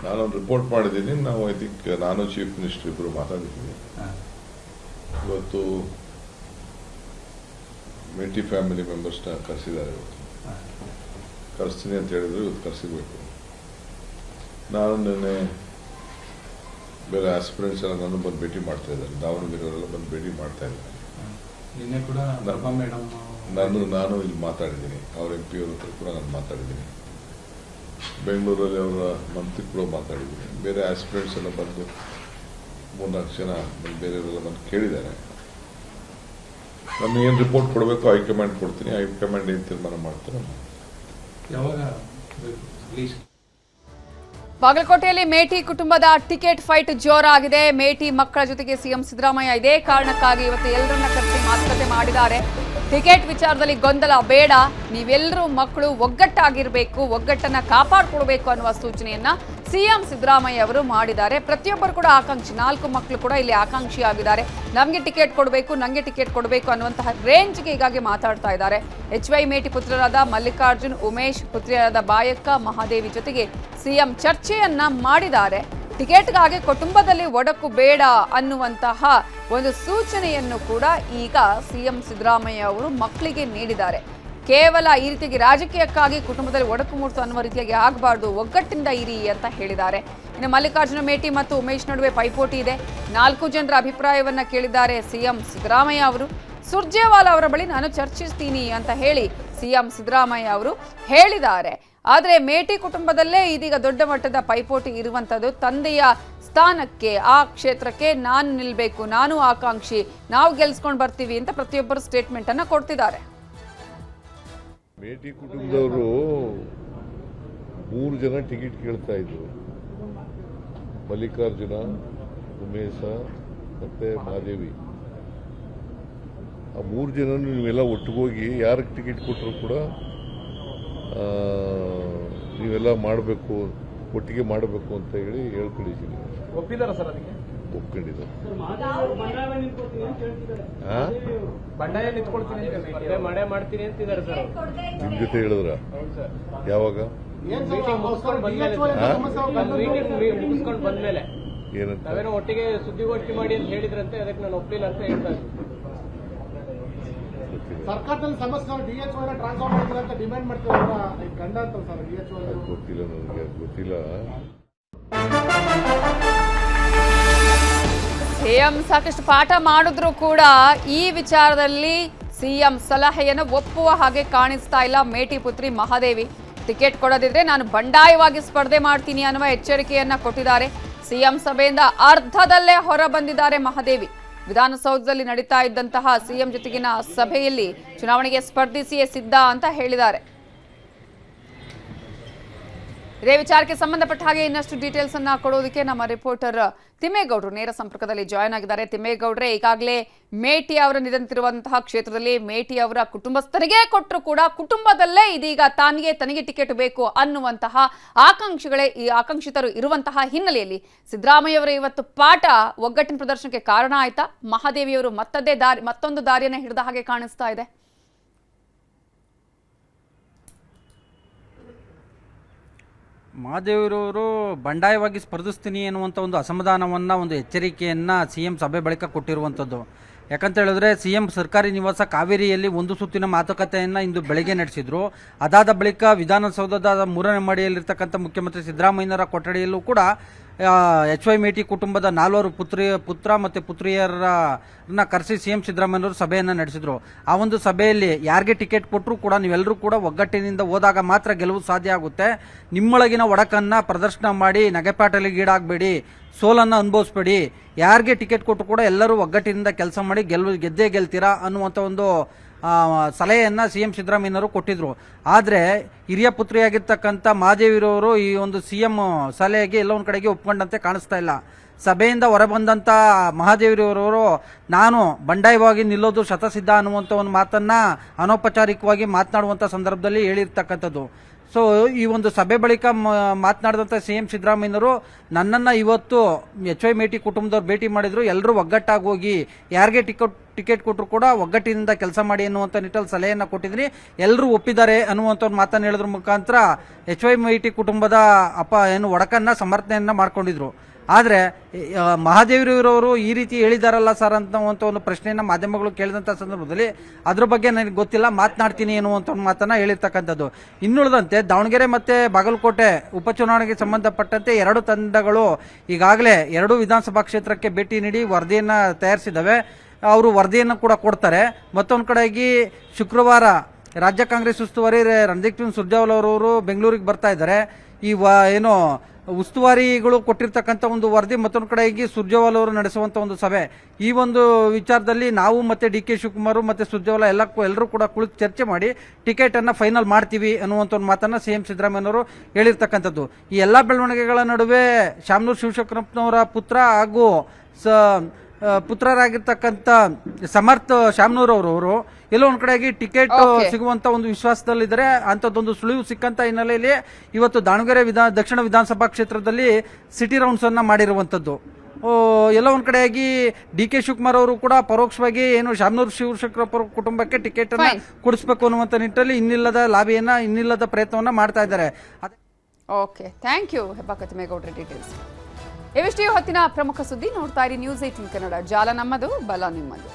ನಾನೊಂದು ರಿಪೋರ್ಟ್ ಮಾಡಿದ್ದೀನಿ. ನಾವು ಐ ಥಿಂಕ್ ನಾನು ಚೀಫ್ ಮಿನಿಸ್ಟರ್ ಇಬ್ಬರು ಮಾತಾಡಿದ್ದೀವಿ. ಇವತ್ತು ಮೇಟಿ ಫ್ಯಾಮಿಲಿ ಮೆಂಬರ್ಸ್ನ ಕರೆಸಿದ್ದಾರೆ. ಇವತ್ತು ಕರೆಸ್ತೀನಿ ಅಂತ ಹೇಳಿದ್ರು, ಇವತ್ತು ಕರೆಸಿಬೇಕು. ನಾನು ನಿನ್ನೆ ಬೇರೆ ಆಸ್ಪಿರೆಂಟ್ಸ್ ಎಲ್ಲ ನಾನು ಬಂದು ಭೇಟಿ ಮಾಡ್ತಾ ಇದ್ದಾರೆ. ದಾವಣಗೆರೆಯವರೆಲ್ಲ ಬಂದು ಭೇಟಿ ಮಾಡ್ತಾ ಇದ್ದಾರೆ. ನಿನ್ನೆ ಕೂಡ ಮೇಡಮ್ ನಾನು ಇಲ್ಲಿ ಮಾತಾಡಿದ್ದೀನಿ, ಅವ್ರ MP ಅವ್ರ ಹತ್ರ ಕೂಡ ನಾನು ಮಾತಾಡಿದ್ದೀನಿ. ಬೆಂಗಳೂರಲ್ಲಿ ಅವರ ಮಂತ್ರಿ ಕೂಡ ಮಾತಾಡಿದ್ದೀನಿ. ಬೇರೆ ಆಸ್ಪಿರೆಂಟ್ಸ್ ಎಲ್ಲ ಬಂದು 3-4 ಜನ ಬೇರೆಯವರೆಲ್ಲ ಬಂದು ಕೇಳಿದ್ದಾರೆ. ನಾನು ಏನು ರಿಪೋರ್ಟ್ ಕೊಡಬೇಕು ಹೈಕಮಾಂಡ್ ಕೊಡ್ತೀನಿ. ಹೈಕಮಾಂಡ್ ಏನು ತೀರ್ಮಾನ ಮಾಡ್ತಾರೆ. ಯಾವಾಗ ಪ್ಲೀಸ್. ಬಾಗಲಕೋಟೆಯಲ್ಲಿ ಮೇಟಿ ಕುಟುಂಬದ ಟಿಕೆಟ್ ಫೈಟ್ ಜೋರಾಗಿದೆ. ಮೇಟಿ ಮಕ್ಕಳ ಜೊತೆಗೆ ಸಿಎಂ ಸಿದ್ದರಾಮಯ್ಯ ಇದೇ ಕಾರಣಕ್ಕಾಗಿ ಇವತ್ತು ಎಲ್ಲರನ್ನ ಕರೆಸಿ ಮಾತುಕತೆ ಮಾಡಿದ್ದಾರೆ. ಟಿಕೆಟ್ ವಿಚಾರದಲ್ಲಿ ಗೊಂದಲ ಬೇಡ, ನೀವೆಲ್ಲರೂ ಮಕ್ಕಳು ಒಗ್ಗಟ್ಟಾಗಿರಬೇಕು, ಒಗ್ಗಟ್ಟನ್ನ ಕಾಪಾಡಿಕೊಳ್ಬೇಕು ಅನ್ನುವ ಸೂಚನೆಯನ್ನ ಸಿಎಂ ಸಿದ್ದರಾಮಯ್ಯ ಅವರು ಮಾಡಿದ್ದಾರೆ. ಪ್ರತಿಯೊಬ್ಬರು ಕೂಡ ಆಕಾಂಕ್ಷಿ, 4 ಮಕ್ಕಳು ಕೂಡ ಇಲ್ಲಿ ಆಕಾಂಕ್ಷಿ ಆಗಿದ್ದಾರೆ. ನಮಗೆ ಟಿಕೆಟ್ ಕೊಡಬೇಕು, ನನಗೆ ಟಿಕೆಟ್ ಕೊಡಬೇಕು ಅನ್ನುವಂತಹ ರೇಂಜ್ಗೆ ಹೀಗಾಗಿ ಮಾತಾಡ್ತಾ ಇದ್ದಾರೆ. HY ಮೇಟಿ ಪುತ್ರರಾದ ಮಲ್ಲಿಕಾರ್ಜುನ್, ಉಮೇಶ್, ಪುತ್ರಿಯರಾದ ಬಾಯಕ್ಕ, ಮಹಾದೇವಿ ಜೊತೆಗೆ ಸಿಎಂ ಚರ್ಚೆಯನ್ನ ಮಾಡಿದ್ದಾರೆ. ಟಿಕೆಟ್ಗಾಗಿ ಕುಟುಂಬದಲ್ಲಿ ಒಡಕು ಬೇಡ ಅನ್ನುವಂತಹ ಒಂದು ಸೂಚನೆಯನ್ನು ಕೂಡ ಈಗ ಸಿಎಂ ಸಿದ್ದರಾಮಯ್ಯ ಅವರು ಮಕ್ಕಳಿಗೆ ನೀಡಿದ್ದಾರೆ. ಕೇವಲ ಈ ರೀತಿಯಾಗಿ ರಾಜಕೀಯಕ್ಕಾಗಿ ಕುಟುಂಬದಲ್ಲಿ ಒಡಕು ಮೂಡಿಸು ಅನ್ನುವ ರೀತಿಯಾಗಿ ಆಗಬಾರ್ದು, ಒಗ್ಗಟ್ಟಿಂದ ಇರಿ ಅಂತ ಹೇಳಿದ್ದಾರೆ. ಇನ್ನು ಮಲ್ಲಿಕಾರ್ಜುನ ಮೇಟಿ ಮತ್ತು ಉಮೇಶ್ ನಡುವೆ ಪೈಪೋಟಿ ಇದೆ. 4 ಜನರ ಅಭಿಪ್ರಾಯವನ್ನ ಕೇಳಿದ್ದಾರೆ ಸಿಎಂ ಸಿದ್ದರಾಮಯ್ಯ ಅವರು. ಸುರ್ಜೇವಾಲಾ ಅವರ ಬಳಿ ನಾನು ಚರ್ಚಿಸ್ತೀನಿ ಅಂತ ಹೇಳಿ ಸಿಎಂ ಸಿದ್ದರಾಮಯ್ಯ ಅವರು ಹೇಳಿದ್ದಾರೆ. ಆದರೆ ಮೇಟಿ ಕುಟುಂಬದಲ್ಲೇ ಇದೀಗ ದೊಡ್ಡ ಮಟ್ಟದ ಪೈಪೋಟಿ ಇರುವಂಥದ್ದು. ತಂದೆಯ ಸ್ಥಾನಕ್ಕೆ, ಆ ಕ್ಷೇತ್ರಕ್ಕೆ ನಾನು ನಿಲ್ಲಬೇಕು, ನಾನು ಆಕಾಂಕ್ಷಿ, ನಾವು ಗೆಲ್ಸ್ಕೊಂಡು ಬರ್ತೀವಿ ಅಂತ ಪ್ರತಿಯೊಬ್ಬರು ಸ್ಟೇಟ್ಮೆಂಟ್ ಅನ್ನ ಕೊಡ್ತಿದ್ದಾರೆ. ಮೇಟಿ ಕುಟುಂಬದವರು 3 ಜನ ಟಿಕೆಟ್ ಕೇಳ್ತಾ ಇದ್ರು. ಮಲ್ಲಿಕಾರ್ಜುನ, ಉಮೇಶ ಮತ್ತೆ ಮಹಾದೇವಿ. ಆ 3 ಜನ ನೀವೆಲ್ಲ ಒಟ್ಟಿಗೋಗಿ ಯಾರಿಗೆ ಟಿಕೆಟ್ ಕೊಟ್ಟರು ಕೂಡ ನೀವೆಲ್ಲ ಮಾಡಬೇಕು, ಒಟ್ಟಿಗೆ ಮಾಡಬೇಕು ಅಂತ ಹೇಳಿ ಹೇಳ್ಕೊಂಡಿದ್ದೀನಿ. ಒಪ್ಪಿದಾರ ಸರ್ ಅದಕ್ಕೆ? ಒಪ್ಕೊಂಡಿದ್ದಾರೆ. ನಿಮ್ ಜೊತೆ ಹೇಳಿದ್ರ? ಯಾವಾಗ? ಏನಂತ ನಾವೇನೋ ಒಟ್ಟಿಗೆ ಸುದ್ದಿಗೋಷ್ಠಿ ಮಾಡಿ ಅಂತ ಹೇಳಿದ್ರಂತೆ, ಅದಕ್ಕೆ ನಾನು ಒಪ್ಪಿಲ್ಲ ಅಂತ ಹೇಳ್ತಾ ಇದ್ದೀನಿ. ಸರ್ಕಾರದಲ್ಲಿ ಸಮಸ್ಯೆ DHO ಟ್ರಾನ್ಸ್ಫರ್ ಮಾಡಿದ್ರೆ ಅಂತ ಡಿಮ್ಯಾಂಡ್ ಮಾಡ್ತೀವಿ ಗಂಡ ಅಂತ ಸರ್ DHO ಗೊತ್ತಿಲ್ಲ ನನಗೆ, ಗೊತ್ತಿಲ್ಲ. ಸಿಎಂ ಸಾಕಷ್ಟು ಪಾಠ ಮಾಡಿದ್ರು ಕೂಡ ಈ ವಿಚಾರದಲ್ಲಿ ಸಿಎಂ ಸಲಹೆಯನ್ನು ಒಪ್ಪುವ ಹಾಗೆ ಕಾಣಿಸ್ತಾ ಇಲ್ಲ. ಮೇಟಿ ಪುತ್ರಿ ಮಹಾದೇವಿ ಟಿಕೆಟ್ ಕೊಡದಿದ್ರೆ ನಾನು ಬಂಡಾಯವಾಗಿ ಸ್ಪರ್ಧೆ ಮಾಡ್ತೀನಿ ಅನ್ನುವ ಎಚ್ಚರಿಕೆಯನ್ನ ಕೊಟ್ಟಿದ್ದಾರೆ. ಸಿಎಂ ಸಭೆಯಿಂದ ಅರ್ಧದಲ್ಲೇ ಹೊರ ಬಂದಿದ್ದಾರೆ ಮಹಾದೇವಿ. ವಿಧಾನಸೌಧದಲ್ಲಿ ನಡೀತಾ ಇದ್ದಂತಹ ಸಿಎಂ ಜೊತೆಗಿನ ಸಭೆಯಲ್ಲಿ ಚುನಾವಣೆಗೆ ಸ್ಪರ್ಧಿಸಿಯೇ ಸಿದ್ಧ ಅಂತ ಹೇಳಿದ್ದಾರೆ. ಇದೇ ವಿಚಾರಕ್ಕೆ ಸಂಬಂಧಪಟ್ಟ ಹಾಗೆ ಇನ್ನಷ್ಟು ಡೀಟೇಲ್ಸ್ ಅನ್ನ ಕೊಡೋದಕ್ಕೆ ನಮ್ಮ ರಿಪೋರ್ಟರ್ ತಿಮ್ಮೇಗೌಡರು ನೇರ ಸಂಪರ್ಕದಲ್ಲಿ ಜಾಯ್ನ್ ಆಗಿದ್ದಾರೆ. ತಿಮ್ಮೇಗೌಡ್ರೆ, ಈಗಾಗಲೇ ಮೇಟಿ ಅವರ ನಿಧನತಿರುವಂತಹ ಕ್ಷೇತ್ರದಲ್ಲಿ ಮೇಟಿ ಅವರ ಕುಟುಂಬಸ್ಥರಿಗೆ ಕೊಟ್ಟರು ಕೂಡ ಕುಟುಂಬದಲ್ಲೇ ಇದೀಗ ತನಗೆ ಟಿಕೆಟ್ ಬೇಕು ಅನ್ನುವಂತಹ ಆಕಾಂಕ್ಷಿತರು ಇರುವಂತಹ ಹಿನ್ನೆಲೆಯಲ್ಲಿ ಸಿದ್ದರಾಮಯ್ಯವರ ಇವತ್ತು ಪಾಠ ಒಗ್ಗಟ್ಟಿನ ಪ್ರದರ್ಶನಕ್ಕೆ ಕಾರಣ ಆಯ್ತಾ? ಮಹಾದೇವಿಯವರು ಮತ್ತೊಂದು ದಾರಿಯನ್ನು ಹಿಡಿದ ಹಾಗೆ ಕಾಣಿಸ್ತಾ ಇದೆ. ಮಹಾದೇವರವರು ಬಂಡಾಯವಾಗಿ ಸ್ಪರ್ಧಿಸ್ತೀನಿ ಎನ್ನುವಂಥ ಒಂದು ಅಸಮಾಧಾನವನ್ನು, ಒಂದು ಎಚ್ಚರಿಕೆಯನ್ನು CM ಸಭೆ ಬಳಿಕ ಕೊಟ್ಟಿರುವಂಥದ್ದು. ಯಾಕಂತ ಹೇಳಿದ್ರೆ CM ಸರ್ಕಾರಿ ನಿವಾಸ ಕಾವೇರಿಯಲ್ಲಿ ಒಂದು ಸುತ್ತಿನ ಮಾತುಕತೆಯನ್ನು ಇಂದು ಬೆಳಗ್ಗೆ ನಡೆಸಿದ್ರು. ಅದಾದ ಬಳಿಕ ವಿಧಾನಸೌಧದ 3ನೇ ಮಹಡಿಯಲ್ಲಿರ್ತಕ್ಕಂಥ ಮುಖ್ಯಮಂತ್ರಿ ಸಿದ್ದರಾಮಯ್ಯನವರ ಕೊಠಡಿಯಲ್ಲೂ ಕೂಡ HY ಮೇಟಿ ಕುಟುಂಬದ 4 ಪುತ್ರ ಮತ್ತು ಪುತ್ರಿಯರನ್ನ ಕರೆಸಿ CM ಸಿದ್ದರಾಮಯ್ಯನವರು ಸಭೆಯನ್ನು ನಡೆಸಿದ್ರು. ಆ ಒಂದು ಸಭೆಯಲ್ಲಿ ಯಾರಿಗೆ ಟಿಕೆಟ್ ಕೊಟ್ಟರು ಕೂಡ ನೀವೆಲ್ಲರೂ ಕೂಡ ಒಗ್ಗಟ್ಟಿನಿಂದ ಹೋದಾಗ ಮಾತ್ರ ಗೆಲುವು ಸಾಧ್ಯ ಆಗುತ್ತೆ. ನಿಮ್ಮೊಳಗಿನ ಒಡಕನ್ನು ಪ್ರದರ್ಶನ ಮಾಡಿ ನಗೆಪಾಟಲಿಗೆ ಈಡಾಗಬೇಡಿ, ಸೋಲನ್ನು ಅನುಭವಿಸ್ಬೇಡಿ. ಯಾರಿಗೆ ಟಿಕೆಟ್ ಕೊಟ್ಟರು ಕೂಡ ಎಲ್ಲರೂ ಒಗ್ಗಟ್ಟಿನಿಂದ ಕೆಲಸ ಮಾಡಿ ಗೆದ್ದೇ ಗೆಲ್ತೀರಾ ಅನ್ನುವಂಥ ಒಂದು ಸಲಹೆಯನ್ನು CM ಸಿದ್ದರಾಮಯ್ಯನವರು ಕೊಟ್ಟಿದ್ರು. ಆದರೆ ಹಿರಿಯ ಪುತ್ರಿಯಾಗಿರ್ತಕ್ಕಂಥ ಮಹಾದೇವಿರವರು ಈ ಒಂದು CM ಸಲಹೆಗೆ ಎಲ್ಲ ಒಂದು ಕಡೆಗೆ ಒಪ್ಕೊಂಡಂತೆ ಕಾಣಿಸ್ತಾ ಇಲ್ಲ. ಸಭೆಯಿಂದ ಹೊರಬಂದಂಥ ಮಹಾದೇವಿರವರು ನಾನು ಬಂಡಾಯವಾಗಿ ನಿಲ್ಲೋದು ಶತಸಿದ್ಧ ಅನ್ನುವಂಥ ಒಂದು ಮಾತನ್ನು ಅನೌಪಚಾರಿಕವಾಗಿ ಮಾತನಾಡುವಂಥ ಸಂದರ್ಭದಲ್ಲಿ ಹೇಳಿರ್ತಕ್ಕಂಥದ್ದು. ಸೊ ಈ ಒಂದು ಸಭೆ ಬಳಿಕ ಮಾತನಾಡಿದಂಥ CM ಸಿದ್ದರಾಮಯ್ಯನವರು ನನ್ನನ್ನು ಇವತ್ತು HY ಮೇಟಿ ಕುಟುಂಬದವ್ರು ಭೇಟಿ ಮಾಡಿದ್ರು, ಎಲ್ಲರೂ ಒಗ್ಗಟ್ಟಾಗಿ ಹೋಗಿ ಯಾರಿಗೆ ಟಿಕೆಟ್ ಕೊಟ್ಟರು ಕೂಡ ಒಗ್ಗಟ್ಟಿನಿಂದ ಕೆಲಸ ಮಾಡಿ ಅನ್ನುವಂಥ ನಿಟ್ಟಲ್ಲಿ ಸಲಹೆಯನ್ನು ಕೊಟ್ಟಿದ್ದೀನಿ, ಎಲ್ಲರೂ ಒಪ್ಪಿದ್ದಾರೆ ಅನ್ನುವಂಥ ಒಂದು ಮಾತನ್ನು ಹೇಳಿದ್ರ ಮುಖಾಂತರ HY ಮೇಟಿ ಕುಟುಂಬದ ಒಡಕನ್ನು ಸಮರ್ಥನೆಯನ್ನು ಮಾಡ್ಕೊಂಡಿದ್ರು. ಆದರೆ ಮಹಾದೇವಿರವರು ಈ ರೀತಿ ಹೇಳಿದಾರಲ್ಲ ಸರ್ ಅನ್ನುವಂಥ ಒಂದು ಪ್ರಶ್ನೆಯನ್ನು ಮಾಧ್ಯಮಗಳು ಕೇಳಿದಂಥ ಸಂದರ್ಭದಲ್ಲಿ ಅದ್ರ ಬಗ್ಗೆ ನನಗೆ ಗೊತ್ತಿಲ್ಲ, ಮಾತನಾಡ್ತೀನಿ ಎನ್ನುವಂಥ ಒಂದು ಮಾತನ್ನು ಹೇಳಿರ್ತಕ್ಕಂಥದ್ದು. ಇನ್ನುಳಿದಂತೆ ದಾವಣಗೆರೆ ಮತ್ತು ಬಾಗಲಕೋಟೆ ಉಪಚುನಾವಣೆಗೆ ಸಂಬಂಧಪಟ್ಟಂತೆ 2 ತಂಡಗಳು ಈಗಾಗಲೇ 2 ವಿಧಾನಸಭಾ ಕ್ಷೇತ್ರಕ್ಕೆ ಭೇಟಿ ನೀಡಿ ವರದಿಯನ್ನು ತಯಾರಿಸಿದ್ದಾವೆ. ಅವರು ವರದಿಯನ್ನು ಕೂಡ ಕೊಡ್ತಾರೆ. ಮತ್ತೊಂದು ಕಡೆಗೆ ಶುಕ್ರವಾರ ರಾಜ್ಯ ಕಾಂಗ್ರೆಸ್ ಉಸ್ತುವಾರಿ ರಣದೀಪ್ ಸಿಂಗ್ ಸುರ್ಜೇವಾಲಾ ಅವರು ಬೆಂಗಳೂರಿಗೆ ಬರ್ತಾ ಇದ್ದಾರೆ. ಈ ಉಸ್ತುವಾರಿಗಳು ಕೊಟ್ಟಿರ್ತಕ್ಕಂಥ ಒಂದು ವರದಿ, ಮತ್ತೊಂದು ಕಡೆಗೆ ಸುರ್ಜೇವಾಲಾ ಅವರು ನಡೆಸುವಂಥ ಒಂದು ಸಭೆ, ಈ ಒಂದು ವಿಚಾರದಲ್ಲಿ ನಾವು ಮತ್ತೆ DK ಶಿವಕುಮಾರ್ ಮತ್ತೆ ಸುರ್ಜೇವಾಲಾ ಎಲ್ಲರೂ ಕೂಡ ಕುಳಿತು ಚರ್ಚೆ ಮಾಡಿ ಟಿಕೆಟ್ ಅನ್ನ ಫೈನಲ್ ಮಾಡ್ತೀವಿ ಅನ್ನುವಂಥ ಒಂದು ಮಾತನ್ನ CM ಸಿದ್ದರಾಮಯ್ಯನವರು ಹೇಳಿರ್ತಕ್ಕಂಥದ್ದು. ಈ ಎಲ್ಲಾ ಬೆಳವಣಿಗೆಗಳ ನಡುವೆ ಶಾಮನೂರು ಶಿವಶಂಕರಪ್ಪನವರ ಪುತ್ರ ಹಾಗೂ ಪುತ್ರರಾಗಿರ್ತಕ್ಕಂಥ ಸಮರ್ಥ ಶಾಮನೂರವರು ಎಲ್ಲೋ ಒಂದ್ ಕಡೆಗೆ ಟಿಕೆಟ್ ಸಿಗುವಂತ ಒಂದು ವಿಶ್ವಾಸದಲ್ಲಿದ್ದಾರೆ. ಅಂಥದ್ದೊಂದು ಸುಳಿವು ಸಿಕ್ಕಂತ ಹಿನ್ನೆಲೆಯಲ್ಲಿ ಇವತ್ತು ದಾವಣಗೆರೆ ದಕ್ಷಿಣ ವಿಧಾನಸಭಾ ಕ್ಷೇತ್ರದಲ್ಲಿ ಸಿಟಿ ರೌಂಡ್ಸ್ ಅನ್ನ ಮಾಡಿರುವಂತದ್ದು. ಎಲ್ಲ ಒಂದ್ ಕಡೆಯಾಗಿ DK ಶಿವಕುಮಾರ್ ಅವರು ಕೂಡ ಪರೋಕ್ಷವಾಗಿ ಶಾಮನೂರು ಶಿವಶಂಕರಪ್ಪ ಕುಟುಂಬಕ್ಕೆ ಟಿಕೆಟ್ ಅನ್ನ ಕೊಡಿಸಬೇಕು ಅನ್ನುವಂತ ನಿಟ್ಟಿನಲ್ಲಿ ಇನ್ನಿಲ್ಲದ ಪ್ರಯತ್ನವನ್ನ ಮಾಡ್ತಾ ಇದ್ದಾರೆ. ಓಕೆ, ಥ್ಯಾಂಕ್ ಯು ಹೆಬ್ಬಾಕ ತಿಮ್ಮೇಗೌಡ್ರೆ ಡೀಟೇಲ್ಸ್. ಇವಿಷ್ಟೇ ಹೊತ್ತಿನ ಪ್ರಮುಖ ಸುದ್ದಿ. ನೋಡ್ತಾ ಇರಿ News 18 ಕನ್ನಡ. ಜಾಲ ನಮ್ಮದು, ಬಲ ನಿಮ್ಮದು.